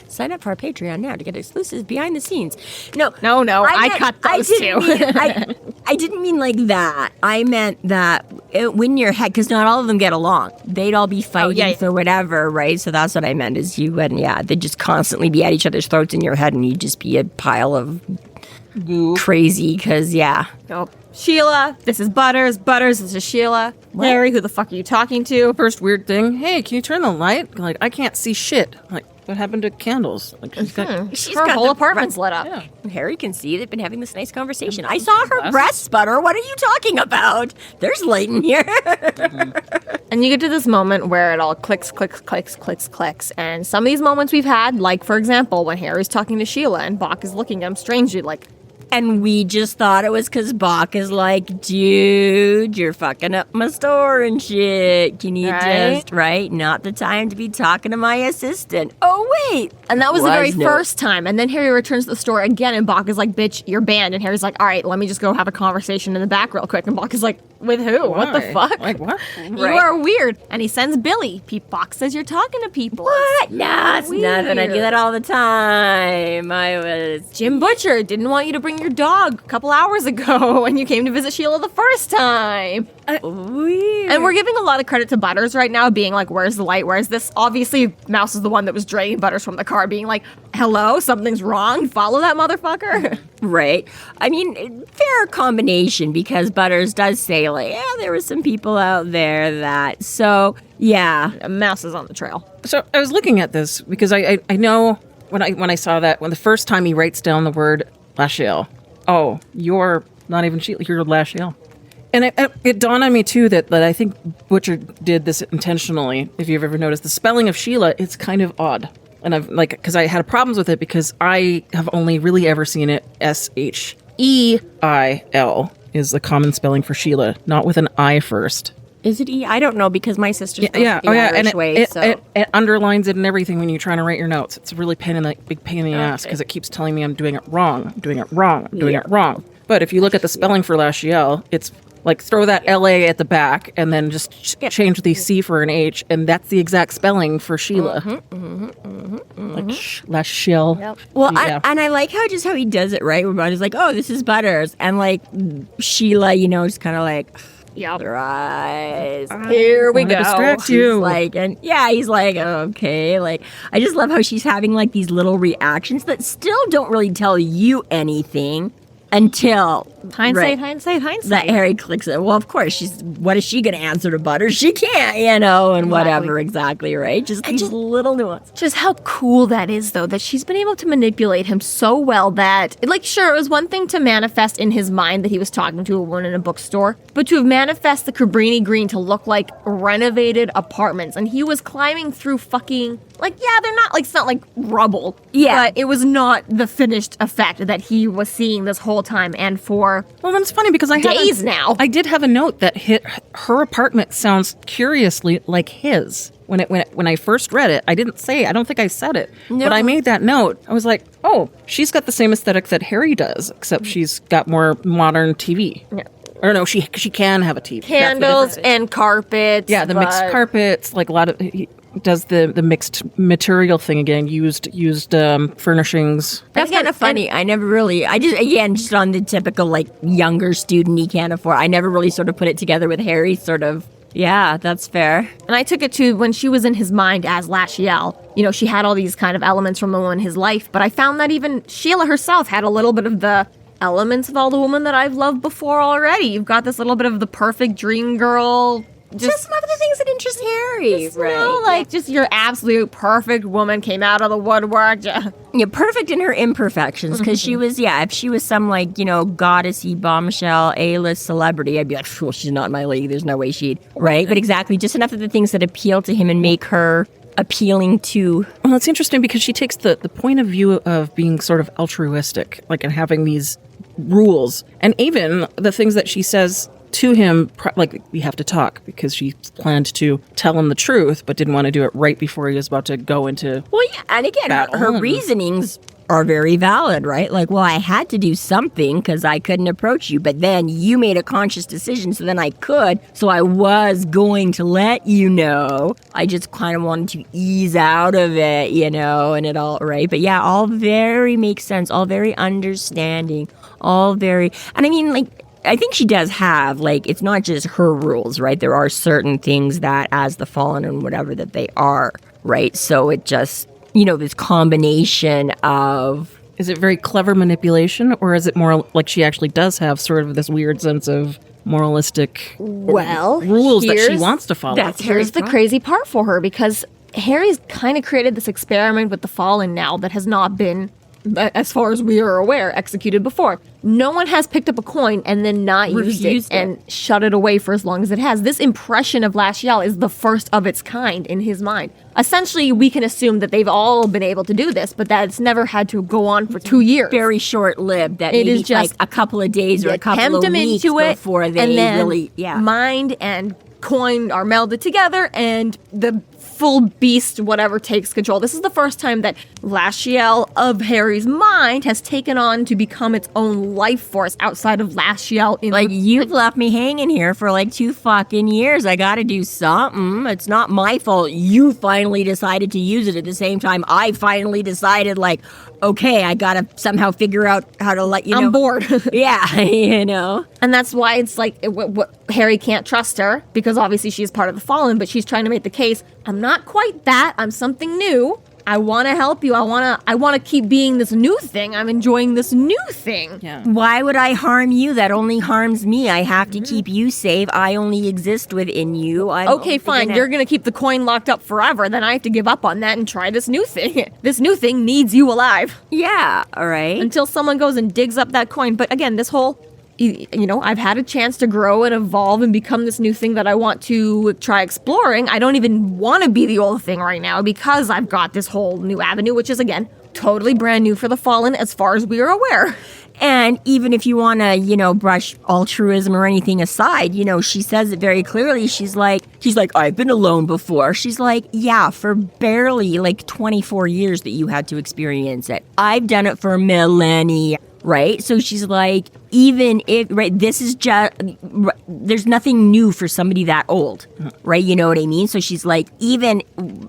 Sign up for our Patreon now to get exclusive behind the scenes. No, I cut those two. I didn't mean like that. I meant that when your head, because not all of them get along. They'd all be fighting for whatever, right? So that's what I meant is they'd just constantly be at each other's throats in your head and you'd just be a pile of crazy because, Oh, Shiela, this is Butters. Butters, this is Shiela. Harry, who the fuck are you talking to? First weird thing, hey, can you turn the light? Like, I can't see shit. Like, what happened to candles? Like, she's got... Her whole apartment's lit up. Yeah. Harry can see they've been having this nice conversation. I saw her breasts, Butter. What are you talking about? There's light in here. And you get to this moment where it all clicks. And some of these moments we've had, like, for example, when Harry's talking to Shiela and Bach is looking at him strangely like, And we just thought it was because Bach is like, dude, you're fucking up my store and shit. Can you just, not the time to be talking to my assistant. Oh, wait. and that was the very Was no- first time. And then Harry returns to the store again, and Bach is like, bitch, you're banned. And Harry's like, all right, let me just go have a conversation in the back real quick. And Bach is like, with who? What the Why? fuck? Like, what? You are weird. And he sends Billy. Bach says you're talking to people. What? No, it's nothing. I do that all the time. I was... Jim Butcher didn't want you to bring your dog a couple hours ago when you came to visit Shiela the first time. Weird. And we're giving a lot of credit to Butters right now, being like, where's the light? Where's this? Obviously, Mouse is the one that was dragging Butters from the car, being like, hello, something's wrong. Follow that motherfucker. Right. I mean, fair combination because Butters does say, like, there were some people out there that... So, yeah. Mouse is on the trail. So I was looking at this because I know when I saw that, when the first time he writes down the word Lasciel, oh, you're not even Shiela, you're Lasciel. And it dawned on me, too, that I think Butcher did this intentionally. If you've ever noticed, the spelling of Shiela, it's kind of odd. And I've, because I had problems with it because I have only really ever seen it Sheil is the common spelling for Shiela, not with an I first. Is it E? I don't know because my sister's Yeah. the Irish way, so... it underlines it and everything when you're trying to write your notes. It's a really big pain in the ass because it keeps telling me I'm doing it wrong. But if you look at the spelling for Lasciel, it's Like, throw that L-A at the back and then just change the C for an H, and that's the exact spelling for Shiela. Like, Lasciel. Well, Yeah. and I like how he does it, right? Where Butters like, oh, this is Butters. And, like, Shiela, just kind of like... Yep. Your eyes. Here we wanna go. distract you. He's like, and he's like, okay. Like, I just love how she's having like these little reactions that still don't really tell you anything until Hindsight. that Harry clicks it. Well, of course, what is she going to answer to Butters? She can't, and whatever, exactly, right? Just these little nuances. Just how cool that is, though, that she's been able to manipulate him so well that, like, sure, it was one thing to manifest in his mind that he was talking to a woman in a bookstore, but to have manifest the Cabrini Green to look like renovated apartments, and he was climbing through fucking, like, they're not, like, it's not like rubble. Yeah. But it was not the finished effect that he was seeing this whole time, and for Well, that's funny because I did have a note that her apartment sounds curiously like his. When I first read it, I don't think I said it, but I made that note. I was like, oh, she's got the same aesthetic that Harry does, except she's got more modern TV. Yeah. Or no, she can have a TV. candles and carpets. Yeah, the mixed carpets, like a lot of... He does the mixed material thing again, used furnishings. That's kind of funny. Just on the typical, like, younger student he can't afford. I never really sort of put it together with Harry, sort of. Yeah, that's fair. And I took it to when she was in his mind as Lasciel. She had all these kind of elements from the woman in his life, but I found that even Shiela herself had a little bit of the elements of all the women that I've loved before already. You've got this little bit of the perfect dream girl. Just some of the things that interest Harry, right? Just your absolute perfect woman came out of the woodwork. Yeah, perfect in her imperfections, because she was, if she was some, like, goddessy bombshell A-list celebrity, I'd be like, well, she's not in my league, there's no way she'd, right? But exactly, just enough of the things that appeal to him and make her appealing to... Well, it's interesting because she takes the point of view of being sort of altruistic, like, and having these rules, and even the things that she says to him, like, we have to talk, because she planned to tell him the truth, but didn't want to do it right before he was about to go into... Well, yeah, and again, her reasonings are very valid, right? Like, well, I had to do something because I couldn't approach you, but then you made a conscious decision, so then I could, so I was going to let you know. I just kind of wanted to ease out of it, and it all, right? But yeah, all very makes sense, all very understanding, all very... And I mean, like, I think she does have, like, it's not just her rules, right? There are certain things that, as the Fallen and whatever that they are, right? So it just, this combination of... Is it very clever manipulation, or is it more like she actually does have sort of this weird sense of moralistic rules that she wants to follow? Here's the crazy part for her, because Harry's kind of created this experiment with the Fallen now that has not been, as far as we are aware, executed before. No one has picked up a coin and then not used it and shut it away for as long as it has. This impression of Lasciel is the first of its kind in his mind. Essentially, we can assume that they've all been able to do this, but that it's never had to go on for 2 years. Very short-lived. That it maybe is just like a couple of days or a couple of weeks before they and then really... mind and coin are melded together, and the full beast, whatever, takes control. This is the first time that Lasciel of Harry's mind has taken on to become its own life force outside of Lasciel. You've left me hanging here for like 2 fucking years. I gotta do something. It's not my fault you finally decided to use it at the same time I finally decided, like, okay, I gotta somehow figure out how to let you know. I'm bored. Yeah, And that's why it's like, Harry can't trust her, because obviously she's part of the Fallen, but she's trying to make the case, I'm not quite that, I'm something new. I want to help you. I want to keep being this new thing. I'm enjoying this new thing. Yeah. Why would I harm you? That only harms me. I have to keep you safe. I only exist within you. Okay, fine. You're going to keep the coin locked up forever. Then I have to give up on that and try this new thing. This new thing needs you alive. Yeah, all right. Until someone goes and digs up that coin. But again, this whole... I've had a chance to grow and evolve and become this new thing that I want to try exploring. I don't even want to be the old thing right now because I've got this whole new avenue, which is, again, totally brand new for the Fallen as far as we are aware. And even if you want to, brush altruism or anything aside, she says it very clearly. She's like, I've been alone before. She's like, yeah, for barely like 24 years that you had to experience it. I've done it for millennia. right? So she's like, even if, right, this is just, there's nothing new for somebody that old, right? You know what I mean? So she's like, even,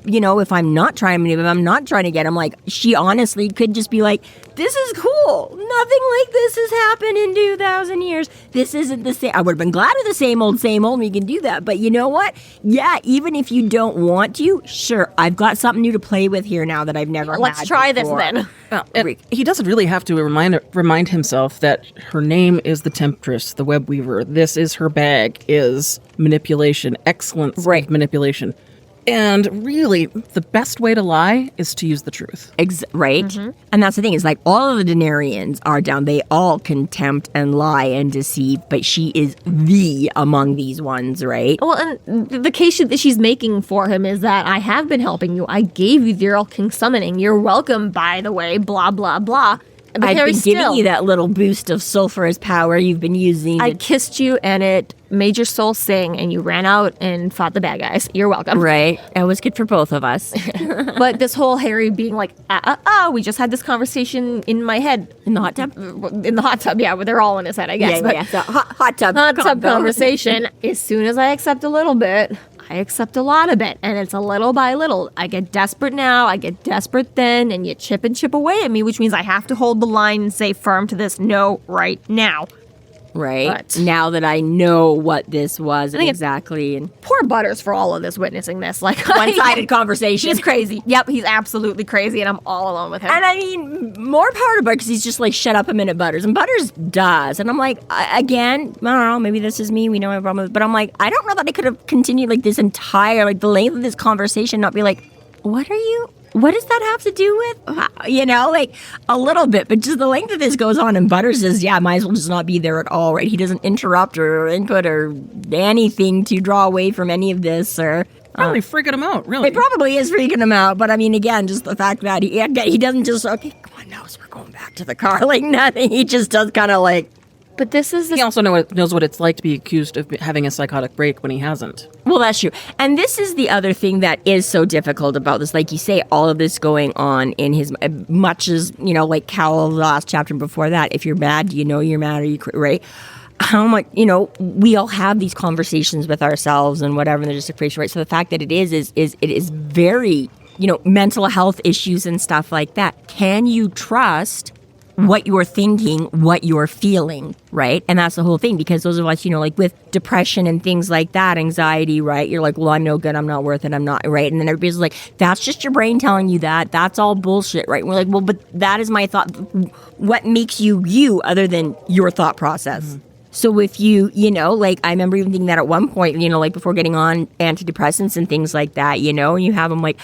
you know, if I'm not trying to get him, like, she honestly could just be like, this is cool. Nothing like this has happened in 2,000 years. This isn't the same. I would have been glad of the same old, we can do that. But you know what? Yeah, even if you don't want to, sure, I've got something new to play with here now that I've never had. Let's try this before. then. And he doesn't really have to remind himself that her name is the Temptress, the Web Weaver. This is her bag, is manipulation, excellence of manipulation. And really, the best way to lie is to use the truth. Right? Mm-hmm. And that's the thing, is like all of the Denarians are down. They all contempt and lie and deceive, but she is the among these ones, right? Well, and the case that she's making for him is that I have been helping you. I gave you the Erlking summoning. You're welcome, by the way, blah, blah, blah. But I've been giving you that little boost of sulfurous power you've been using. I kissed you and it made your soul sing and you ran out and fought the bad guys. You're welcome. Right. It was good for both of us. But this whole Harry being like, we just had this conversation in my head. In the hot tub? In the hot tub, yeah. Well, they're all in his head, I guess. Yeah. So, hot tub conversation. As soon as I accept a little bit, I accept a lot of it, and it's a little by little. I get desperate now, I get desperate then, and you chip away at me, which means I have to hold the line and say firm to this no right now. Right. But now that I know what this was exactly. And poor Butters for all of this, witnessing this. Like, one-sided conversation. He's crazy. Yep, he's absolutely crazy, and I'm all alone with him. And I mean, more power to Butters, because he's just like, shut up a minute, Butters. And Butters does. And I'm like, again, I don't know, maybe this is me, we know my problem. But I'm like, I don't know that I could have continued like this entire, like the length of this conversation, not be like, what does that have to do with, you know, like a little bit, but just the length of this goes on, and Butters says, yeah, might as well just not be there at all, right? He doesn't interrupt or input or anything to draw away from any of this, or... Probably freaking him out, really. It probably is freaking him out, but I mean, again, just the fact that he doesn't just, okay, come on now, so we're going back to the car, like nothing. He just does kind of like... But this is... He also knows what it's like to be accused of having a psychotic break when he hasn't. Well, that's true. And this is the other thing that is so difficult about this. Like you say, all of this going on in his... Much as, you know, like Cowl, the last chapter before that, if you're mad, you know you're mad, or you... Right? How much, you know, we all have these conversations with ourselves and whatever, and they're just a creation, right? So the fact that it is very, you know, mental health issues and stuff like that. Can you trust what you're thinking, what you're feeling, right? And that's the whole thing, because those of us, you know, like with depression and things like that, anxiety, right? You're like, well, I'm no good, I'm not worth it, I'm not, right? And then everybody's like, that's just your brain telling you that. That's all bullshit, right? And we're like, well, but that is my thought. What makes you other than your thought process? Mm-hmm. So if you know, like I remember even thinking that at one point, you know, like before getting on antidepressants and things like that, you know, and you have them like,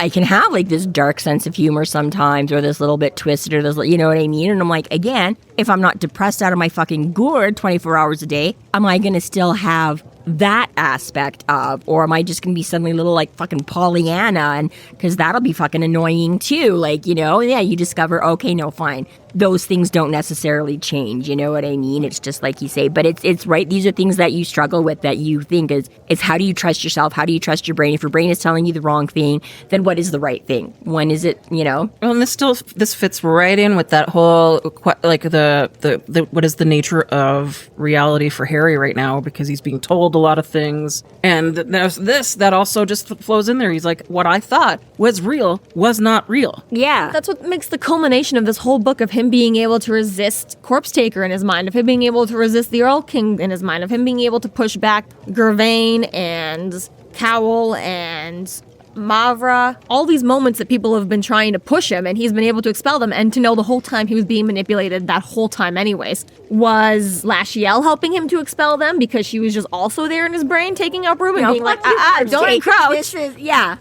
I can have like this dark sense of humor sometimes, or this little bit twisted, or this, you know what I mean? And I'm like, again, if I'm not depressed out of my fucking gourd 24 hours a day, am I going to still have that aspect of, or am I just going to be suddenly a little like fucking Pollyanna? And because that'll be fucking annoying too. Like, you know, yeah, you discover, okay, no, fine. Those things don't necessarily change. You know what I mean? It's just like you say, but it's right. These are things that you struggle with, that you think is how do you trust yourself? How do you trust your brain? If your brain is telling you the wrong thing, then what is the right thing? When is it, you know? Well, and this fits right in with that whole, like the what is the nature of reality for Harry right now, because he's being told a lot of things. And there's this that also just flows in there. He's like, what I thought was real was not real. Yeah. That's what makes the culmination of this whole book, of him being able to resist Corpse Taker in his mind, of him being able to resist the Erlking in his mind, of him being able to push back Gervain and Cowl and Mavra, all these moments that people have been trying to push him, and he's been able to expel them, and to know the whole time he was being manipulated that whole time anyways. Was Lasciel helping him to expel them because she was just also there in his brain taking up room and being like, don't encroach?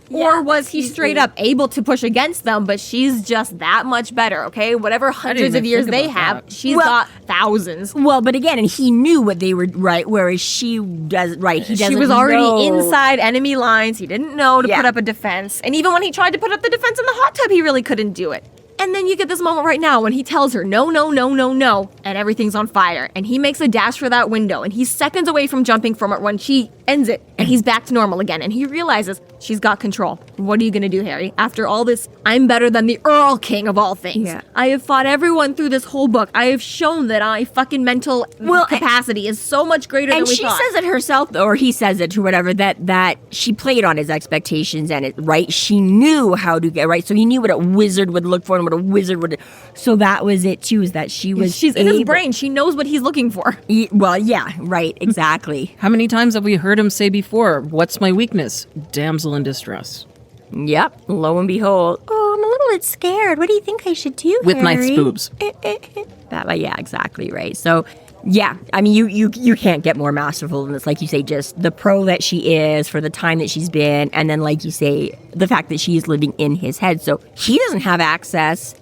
Or was he straight up able to push against them, but she's just that much better, okay? Whatever hundreds of years they have, she's got thousands. Well, but again, and he knew what they were, right, whereas she does, right, he doesn't She was already know. inside enemy lines. He didn't know to put up a defense. And even when he tried to put up the defense in the hot tub, he really couldn't do it. And then you get this moment right now when he tells her, no, no, no, no, no, and everything's on fire. And he makes a dash for that window, and he's seconds away from jumping from it when she ends it, and he's back to normal again. And he realizes, She's got control. What are you going to do, Harry? After all this, I'm better than the Erlking of all things. Yeah. I have fought everyone through this whole book. I have shown that my fucking mental capacity is so much greater than we thought. And she says it herself, or he says it or whatever, that she played on his expectations and she knew how to get right. So he knew what a wizard would look for and what a wizard would. So that was it too, is that she's in his brain. She knows what he's looking for. Well, yeah, right, exactly. How many times have we heard him say before, what's my weakness? Damsel in distress. Yep, lo and behold. Oh, I'm a little bit scared. What do you think I should do, With Harry? nice boobs. Yeah, exactly, right. So, yeah, I mean, you can't get more masterful than this. Like you say, just the pro that she is for the time that she's been, and then, like you say, the fact that she is living in his head. So he doesn't have access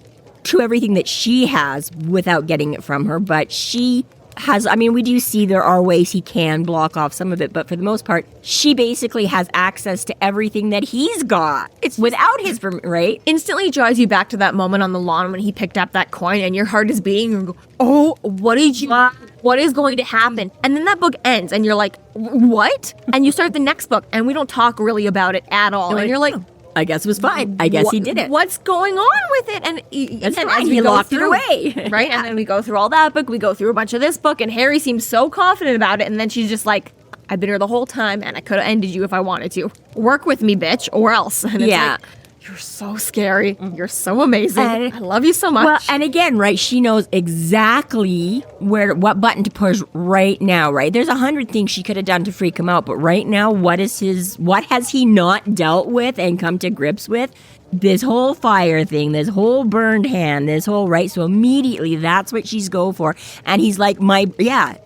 to everything that she has without getting it from her, but she has, I mean, we do see there are ways he can block off some of it, but for the most part, she basically has access to everything that he's got. It's without his permission, right? Instantly draws you back to that moment on the lawn when he picked up that coin and your heart is beating and go, oh, what is going to happen? And then that book ends and you're like, what? And you start the next book and we don't talk really about it at all. And you're like, I guess it was fine. I guess he did it. What's going on with it? And That's then fine. as we He go locked it through, away. right? And then we go through all that book. We go through a bunch of this book. And Harry seems so confident about it. And then she's just like, I've been here the whole time and I could have ended you if I wanted to. Work with me, bitch, or else. And it's Yeah. like, you're so scary. You're so amazing. And- I love you so much. Well, and again, right, she knows exactly what button to push right now, right? There's 100 things she could have done to freak him out, but right now, what has he not dealt with and come to grips with? This whole fire thing, this whole burned hand, this whole, right? So immediately that's what she's go for. And he's like,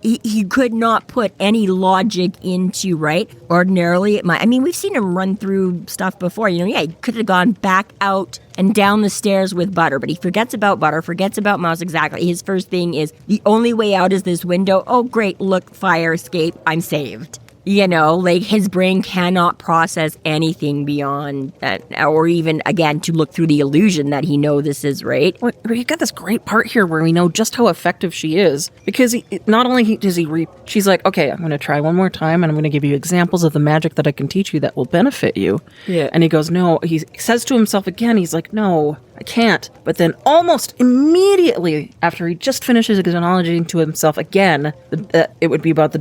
he could not put any logic into, right? Ordinarily, we've seen him run through stuff before, he could have gone back out and down the stairs with Butter, but he forgets about Butter, forgets about Mouse exactly. His first thing is, the only way out is this window. Oh, great, look, fire escape, I'm saved. His brain cannot process anything beyond that, or even, again, to look through the illusion that he knows this is right. Well, you got this great part here where we know just how effective she is. Because not only does he she's like, okay, I'm going to try one more time, and I'm going to give you examples of the magic that I can teach you that will benefit you. Yeah. And he goes, no, he says to himself again, he's like, no, I can't. But then almost immediately after he just finishes acknowledging to himself again that it would be about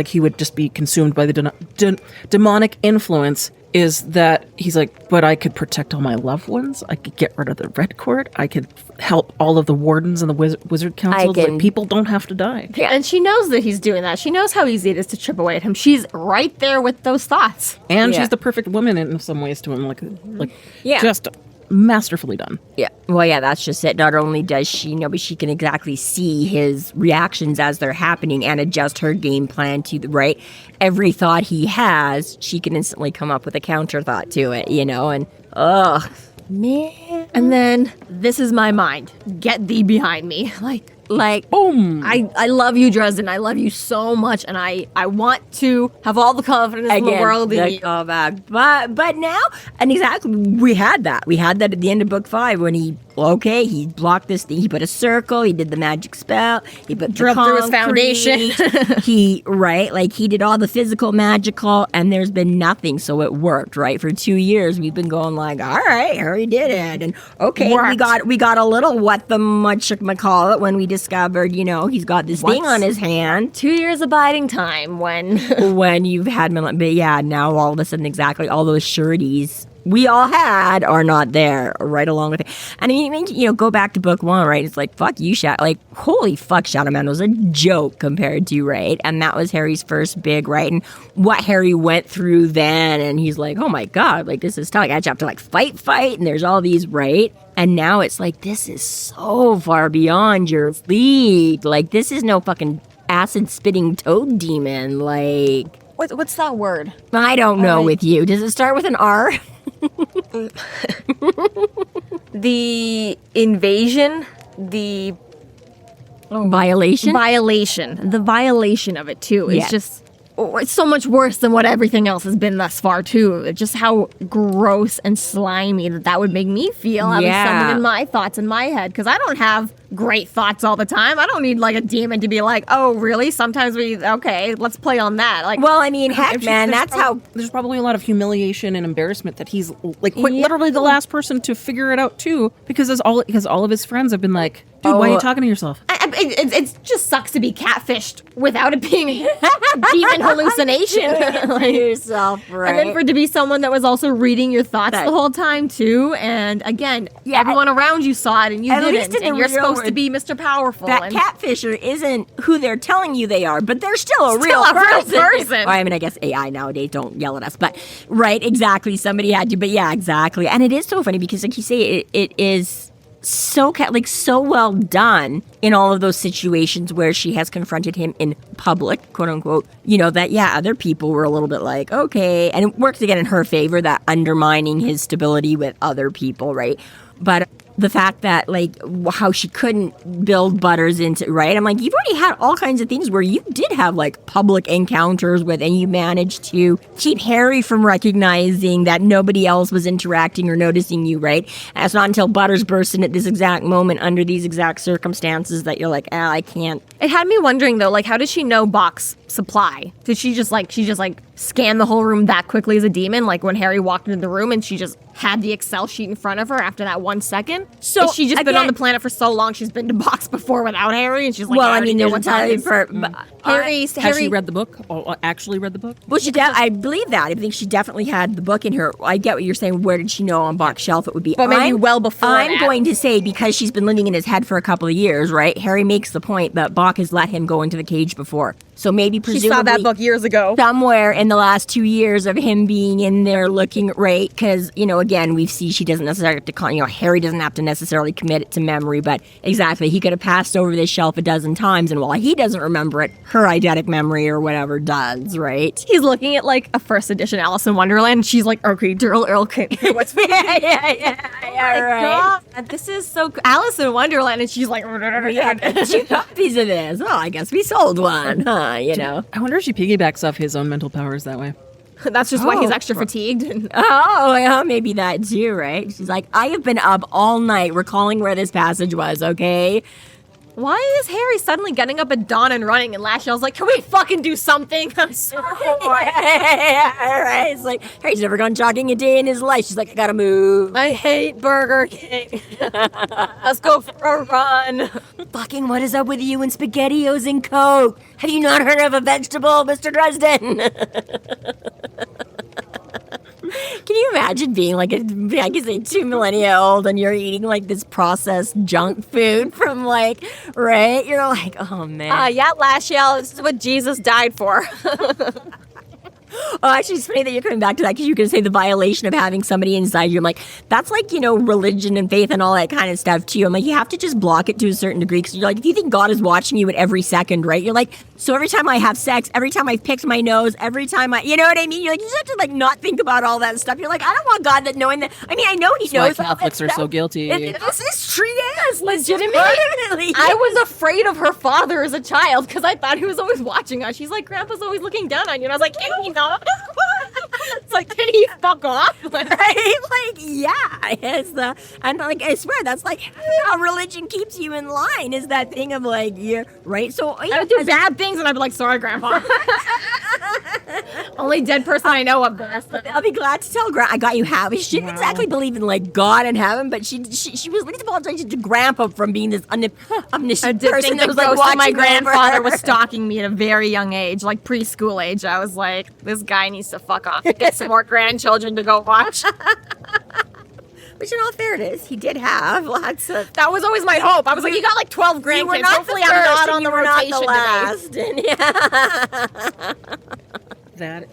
he would just be consumed by the demonic influence, is that he's like, but I could protect all my loved ones. I could get rid of the Red Court. I could help all of the wardens and the wizard councils. Like, people don't have to die. Yeah, and she knows that he's doing that. She knows how easy it is to chip away at him. She's right there with those thoughts. And Yeah. she's the perfect woman in some ways to him. Yeah. Just masterfully done. Yeah. Well, yeah, that's just it. Not only does she know, but she can exactly see his reactions as they're happening and adjust her game plan to the right. Every thought he has, she can instantly come up with a counter thought to it, and man. And then, this is my mind. Get thee behind me. Like, Boom. I love you, Dresden. I love you so much, and I want to have all the confidence in the world in you. But now, and exactly, we had that. We had that at the end of book 5 when he blocked this thing. He put a circle. He did the magic spell. He put Drilled through his foundation. he did all the physical, magical, and there's been nothing. So it worked, right? For 2 years, we've been going like, all right, Harry did it, and okay, Worked. we got a little whatchamacallit when we discovered, he's got this thing on his hand. 2 years abiding time When you've had, but yeah, now all of a sudden, exactly, all those sureties we all had are not there right along with it. And I mean, go back to book 1, right? It's like, fuck you, holy fuck, Shadow Man was a joke compared to, right? And that was Harry's first big, right? And what Harry went through then, and he's like, oh my God, this is tough. I have to fight, and there's all these, right? And now it's like, this is so far beyond your league. This is no fucking acid-spitting toad demon, What's that word? I don't know with you. Does it start with an R? The invasion, the Violation? the violation of it too is Yeah. just, it's so much worse than what everything else has been thus far too. Just how gross and slimy that would make me feel having Yeah. someone in my thoughts in my head, because I don't have great thoughts all the time. I don't need like a demon to be like, oh, really? Sometimes let's play on that. Like, Well, I mean, heck, man, that's how. There's probably a lot of humiliation and embarrassment that he's like quite literally the last person to figure it out too, because all of his friends have been like, dude, why are you talking to yourself? it just sucks to be catfished without it being a demon hallucination. Like, yourself, right? and then for it to be someone that was also reading your thoughts the whole time too. And again, everyone around you saw it and you didn't. And you're supposed to be Mr. Powerful. That catfisher isn't who they're telling you they are, but they're still a real person. Well, I mean, I guess AI nowadays don't yell at us, but right, exactly. Somebody had to, but yeah, exactly. And it is so funny because, like you say, it is so so well done in all of those situations where she has confronted him in public, quote unquote, that other people were a little bit like, okay, and it works again in her favor, that undermining his stability with other people, right? But the fact that, like, how she couldn't build Butters into, right? I'm like, you've already had all kinds of things where you did have, like, public encounters with, and you managed to keep Harry from recognizing that nobody else was interacting or noticing you, right? And it's not until Butters bursts in at this exact moment under these exact circumstances that you're like, I can't. It had me wondering, though, like, how did she know box supply? Did she just scan the whole room that quickly as a demon? Like, when Harry walked into the room and she just had the Excel sheet in front of her after that 1 second? So has she just been again, on the planet for so long, she's been to box before without Harry, and she's like, well, I mean, there's entirely Has she read the book? Or actually read the book? Well, I believe that. I think she definitely had the book in her. I get what you're saying. Where did she know on box shelf it would be? But maybe well before I'm going to say, because she's been living in his head for a couple of years, right? Harry makes the point that Bach has let him go into the cage before. So maybe presumably... She saw that book years ago. Somewhere in the last 2 years of him being in there looking, right? Because, again, we see she doesn't necessarily have to, Harry doesn't have to necessarily commit it to memory, but exactly, he could have passed over this shelf a dozen times, and while he doesn't remember it, her eidetic memory or whatever does, right? He's looking at, like, a first edition Alice in Wonderland, and she's like, Erlking. What's yeah, right. God, this is so Alice in Wonderland, and she's like, 2 copies of this. Well, I guess we sold one, huh? I wonder if she piggybacks off his own mental powers that way. That's just why he's extra fatigued. Yeah, maybe that too, right? She's like, I have been up all night recalling where this passage was, okay? Why is Harry suddenly getting up at dawn and running? And Lasciel's like, can we fucking do something? I'm so right. It's like, Harry's never gone jogging a day in his life. She's like, I gotta move. I hate Burger King. Let's go for a run. Fucking what is up with you and SpaghettiOs and Coke? Have you not heard of a vegetable, Mr. Dresden? Can you imagine being like I guess 2 millennia old and you're eating like this processed junk food from like, right? You're like, oh man. Yeah, Lasciel, this is what Jesus died for. Oh, actually, it's funny that you're coming back to that because you can say the violation of having somebody inside you. I'm like, that's like, religion and faith and all that kind of stuff too. I'm like, you have to just block it to a certain degree because you're like, if you think God is watching you at every second, right? You're like, so every time I have sex, every time I've picked my nose, every time you know what I mean? You're like, you just have to like not think about all that stuff. You're like, I don't want God that knowing that. I mean, I know He knows. Why Catholics are so guilty. This is true, yes, legitimately. I was afraid of her father as a child because I thought he was always watching us. She's like, Grandpa's always looking down on you. And I was like, can he not? It's like, can he fuck off? Right? Like, yeah. And like, I swear, that's like how religion keeps you in line, is that thing of like, yeah, right? So I would do bad things and I'd be like, sorry, Grandpa. Only dead person I know of this. I'll be glad to tell Grandpa I got you heaven. She didn't exactly believe in like God and heaven, but she was at least apologizing to Grandpa from being this omniscient person that was like watching my grandfather was stalking me at a very young age, like preschool age. I was like, this guy needs to fuck off. Get some more grandchildren to go watch. Which, in all fairness, he did have lots of. That was always my hope. I was like, you got like 12 grandkids. Hopefully, I'm not on the rotation today. Yeah. That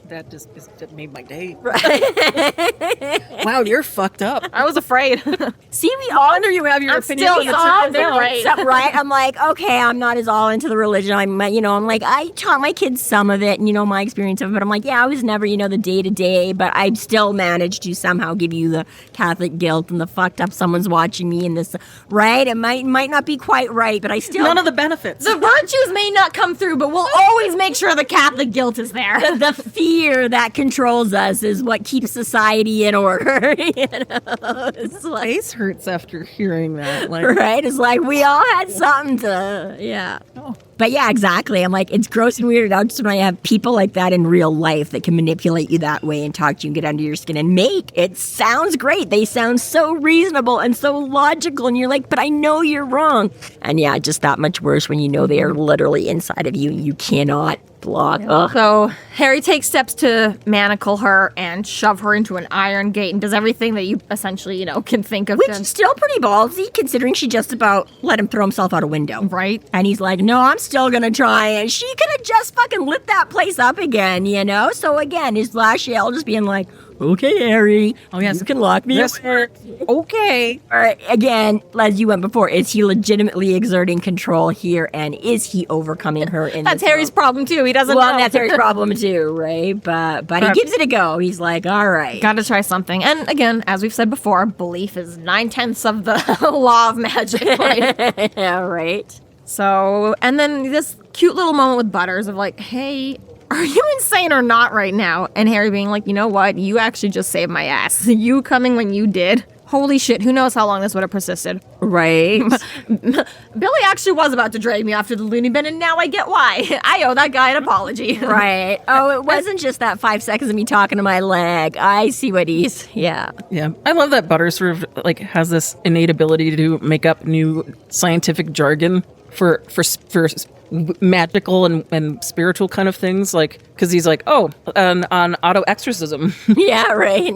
made my day. Right. Wow, you're fucked up. I was afraid. See, we all wonder you have your opinion still on the soft, term, right? I'm like, okay, I'm not as all into the religion. I'm like, I taught my kids some of it, and my experience of it. But I'm like, yeah, I was never, the day to day. But I still managed to somehow give you the Catholic guilt and the fucked up. Someone's watching me and this, right? It might not be quite right, but I still none of the benefits. The virtues may not come through, but we'll always make sure the Catholic guilt is there. The fear that controls us is what keeps society in order. You know, it's like, Face hurts after hearing that. Like, right? It's like we all had something to, yeah. Oh. But yeah, exactly. I'm like, it's gross and weird out just when I have people like that in real life that can manipulate you that way and talk to you and get under your skin and make it sounds great. They sound so reasonable and so logical. And you're like, but I know you're wrong. And yeah, just that much worse when you know they are literally inside of you and you cannot block. Ugh. So Harry takes steps to manacle her and shove her into an iron gate and does everything that you essentially, can think of. Which is still pretty ballsy considering she just about let him throw himself out a window. Right. And he's like, no, I'm still gonna try. And she could have just fucking lit that place up again, So again, is Lasciel just being like, okay, Harry. Oh, yes. You can lock me Yes, up. okay. All right, again, as you went before, is he legitimately exerting control here? And is he overcoming her in That's this Harry's moment? problem too. He doesn't Well, know. that's Harry's problem too, right? But he gives it a go. He's like, all right. Gotta try something. And again, as we've said before, belief is 9/10 of the law of magic, right? Yeah, right. So, and then this cute little moment with Butters of like, hey, are you insane or not right now? And Harry being like, you know what? You actually just saved my ass. You coming when you did. Holy shit, who knows how long this would have persisted. Right. Billy actually was about to drag me off to the loony bin, and now I get why. I owe that guy an apology. Right. Oh, it wasn't just that 5 seconds of me talking to my leg. I see what he's, yeah. Yeah, I love that Butters sort of like has this innate ability to make up new scientific jargon for magical and spiritual kind of things, like because he's like, on auto exorcism. Yeah, right.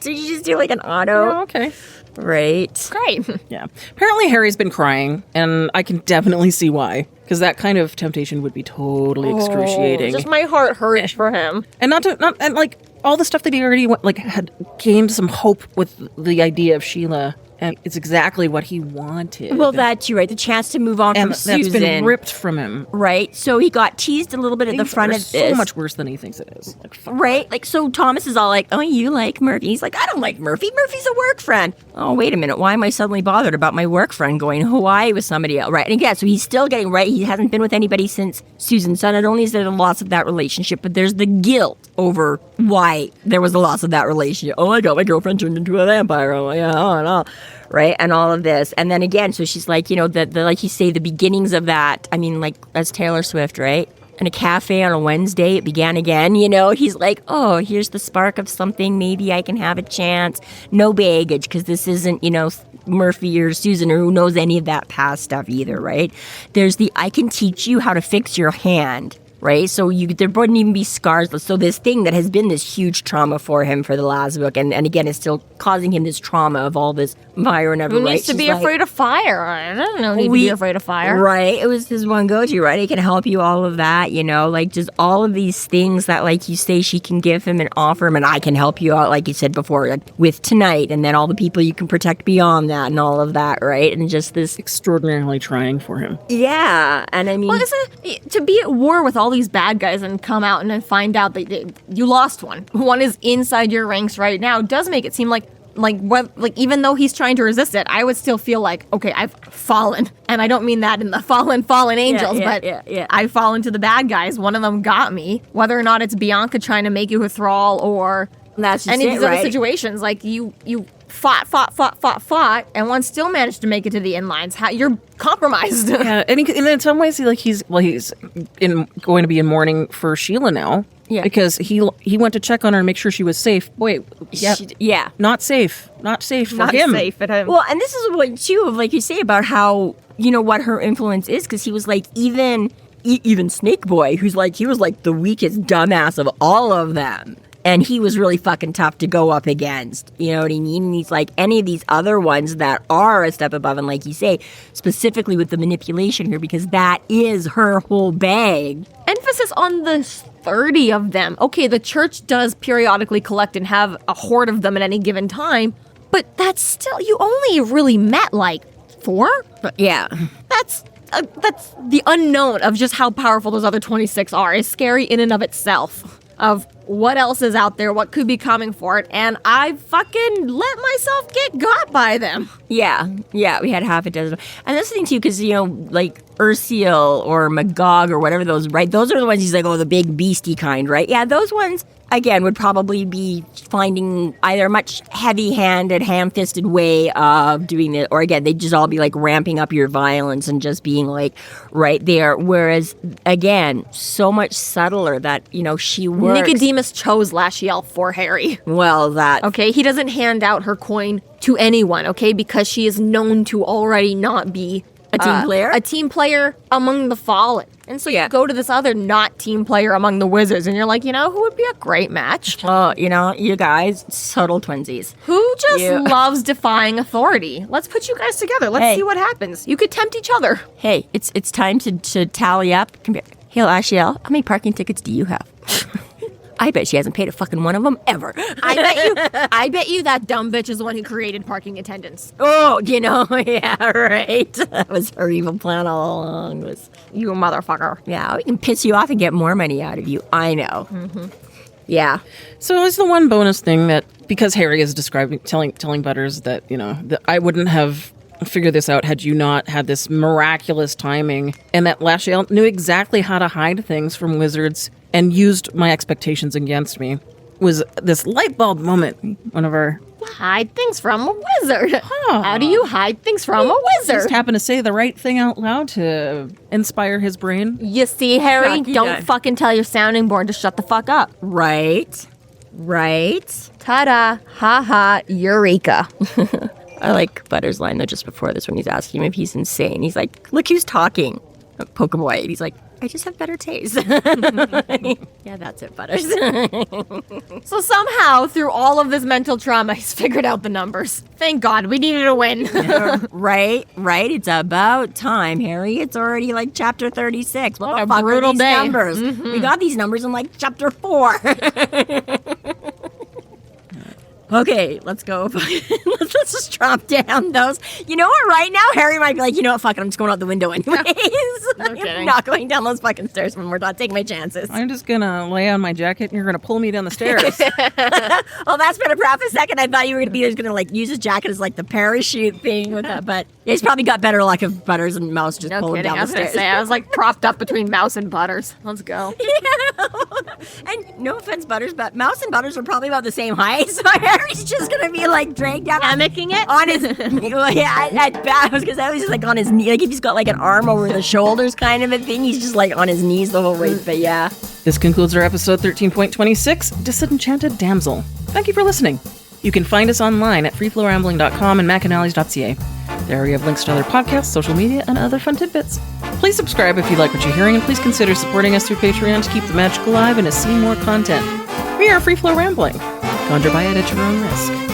Did you just do like an auto? Oh, okay. Right. Great. Yeah. Apparently Harry's been crying, and I can definitely see why, because that kind of temptation would be totally excruciating. Just my heart hurts for him. And and like all the stuff that he already had gained some hope with the idea of Shiela. And it's exactly what he wanted. Well, that's you, right. The chance to move on and from Susan. that's been ripped from him. Right. So he got teased a little bit at the Things front are of this. so much worse than he thinks it is. Like, fuck. Right? Like, so Thomas is all like, oh, you like Murphy. He's like, I don't like Murphy. Murphy's a work friend. Oh, wait a minute. Why am I suddenly bothered about my work friend going to Hawaii with somebody else? Right. And again, so he's still getting, right, he hasn't been with anybody since Susan. So not only is there the loss of that relationship, but there's the guilt over why there was the loss of that relationship. Oh, I got my girlfriend turned into a vampire. Oh, yeah, and all. Right, and all of this. And then again, so she's like, the like you say, the beginnings of that, I mean, like, that's Taylor Swift, right? In a cafe on a Wednesday, it began again, He's like, oh, here's the spark of something. Maybe I can have a chance. No baggage, because this isn't, Murphy or Susan or who knows any of that past stuff either, right? There's the, I can teach you how to fix your hand. Right, so there wouldn't even be scars. So this thing that has been this huge trauma for him for the last book, and again, it's still causing him this trauma of all this fire and everything. Who needs to be afraid of fire? I don't know. Need to be afraid of fire, right? It was his one go-to, right? He can help you all of that, like just all of these things that, like you say, she can give him and offer him, and I can help you out, like you said before, like, with tonight, and then all the people you can protect beyond that, and all of that, right? And just this extraordinarily trying for him. Yeah, and I mean, well, to be at war with all these bad guys and come out and then find out that you lost one. One is inside your ranks right now. Does make it seem like even though he's trying to resist it, I would still feel like, okay, I've fallen. And I don't mean that in the fallen angels, but I've fallen to the bad guys. One of them got me. Whether or not it's Bianca trying to make you a thrall or that's just any of these other right? situations, like you fought, and one still managed to make it to the inlines. You're compromised. Yeah, and in some ways, he's going to be in mourning for Shiela now. Yeah, because he went to check on her and make sure she was safe. Boy, yeah, not safe for not him. Safe at him. Well, and this is what too of like you say about how what her influence is, because he was like even Snake Boy, who's like he was like the weakest dumbass of all of them. And he was really fucking tough to go up against. You know what I mean? And he's like any of these other ones that are a step above. And like you say, specifically with the manipulation here, because that is her whole bag. Emphasis on the 30 of them. Okay, the church does periodically collect and have a horde of them at any given time. But that's still, you only really met like 4? Yeah. That's the unknown of just how powerful those other 26 are is scary in and of itself. Of what else is out there, what could be coming for it, and I fucking let myself get got by them. Yeah, we had half a dozen. And that's the thing too, because, like Erlking or Magog or whatever those, right? Those are the ones he's like, oh, the big beastie kind, right? Yeah, those ones, again, would probably be finding either a much heavy-handed, ham-fisted way of doing it, or again, they'd just all be like ramping up your violence and just being like right there. Whereas, again, so much subtler that, she works. Nicodemus chose Lasciel for Harry. Well, that... Okay, he doesn't hand out her coin to anyone, okay, because she is known to already not be a team player? A team player among the fallen. And so you go to this other not team player among the wizards, and you're like, who would be a great match? Oh, you guys, subtle twinsies. Who just loves defying authority? Let's put you guys together. Let's see what happens. You could tempt each other. Hey, it's time to tally up. Hey, Lasciel, how many parking tickets do you have? I bet she hasn't paid a fucking one of them ever. I bet you that dumb bitch is the one who created parking attendants. Oh, yeah, right. That was her evil plan all along. You motherfucker. Yeah, we can piss you off and get more money out of you. I know. Mm-hmm. Yeah. So it's the one bonus thing that, because Harry is telling Butters that, that I wouldn't have figured this out had you not had this miraculous timing, and that Lasciel knew exactly how to hide things from wizards and used my expectations against me, was this light bulb moment. One of our... Hide things from a wizard. How do you hide things from a wizard? Just happen to say the right thing out loud to inspire his brain. You see, Harry, don't fucking tell your sounding board to shut the fuck up. Right. Ta-da. Ha-ha. Eureka. I like Butters' line, though, just before this when he's asking him if he's insane. He's like, look who's talking. Pokeboy. And he's like, I just have better taste. Yeah, that's it, Butters. So somehow, through all of this mental trauma, he's figured out the numbers. Thank God, we needed a win. Right. It's about time, Harry. It's already like chapter 36. What the fuck brutal are these day. numbers? Mm-hmm. We got these numbers in like chapter 4. Okay, let's go. Let's just drop down those. You know what? Right now, Harry might be like, fuck it, I'm just going out the window anyways. I'm not going down those fucking stairs when we're not taking my chances. I'm just gonna lay on my jacket and you're gonna pull me down the stairs. Well, that's been for half a second. I thought you were gonna be gonna like use his jacket as like the parachute thing with that, but he's probably got better luck if Butters and Mouse just pull him down the stairs. I was like propped up between Mouse and Butters. Let's go. Yeah. And no offense, Butters, but Mouse and Butters are probably about the same height, so Harry's just gonna be like dragged down, mimicking it on his. I was gonna say he's just like on his knee, like if he's got like an arm over the shoulders, kind of a thing. He's just like on his knees the whole way. But yeah. This concludes our episode 13.26, Disenchanted Damsel. Thank you for listening. You can find us online at freeflowrambling.com and McAnallys.ca. There we have links to other podcasts, social media, and other fun tidbits. Please subscribe if you like what you're hearing, and please consider supporting us through Patreon to keep the magic alive and to see more content. We are Free Flow Rambling. Conjure by it at your own risk.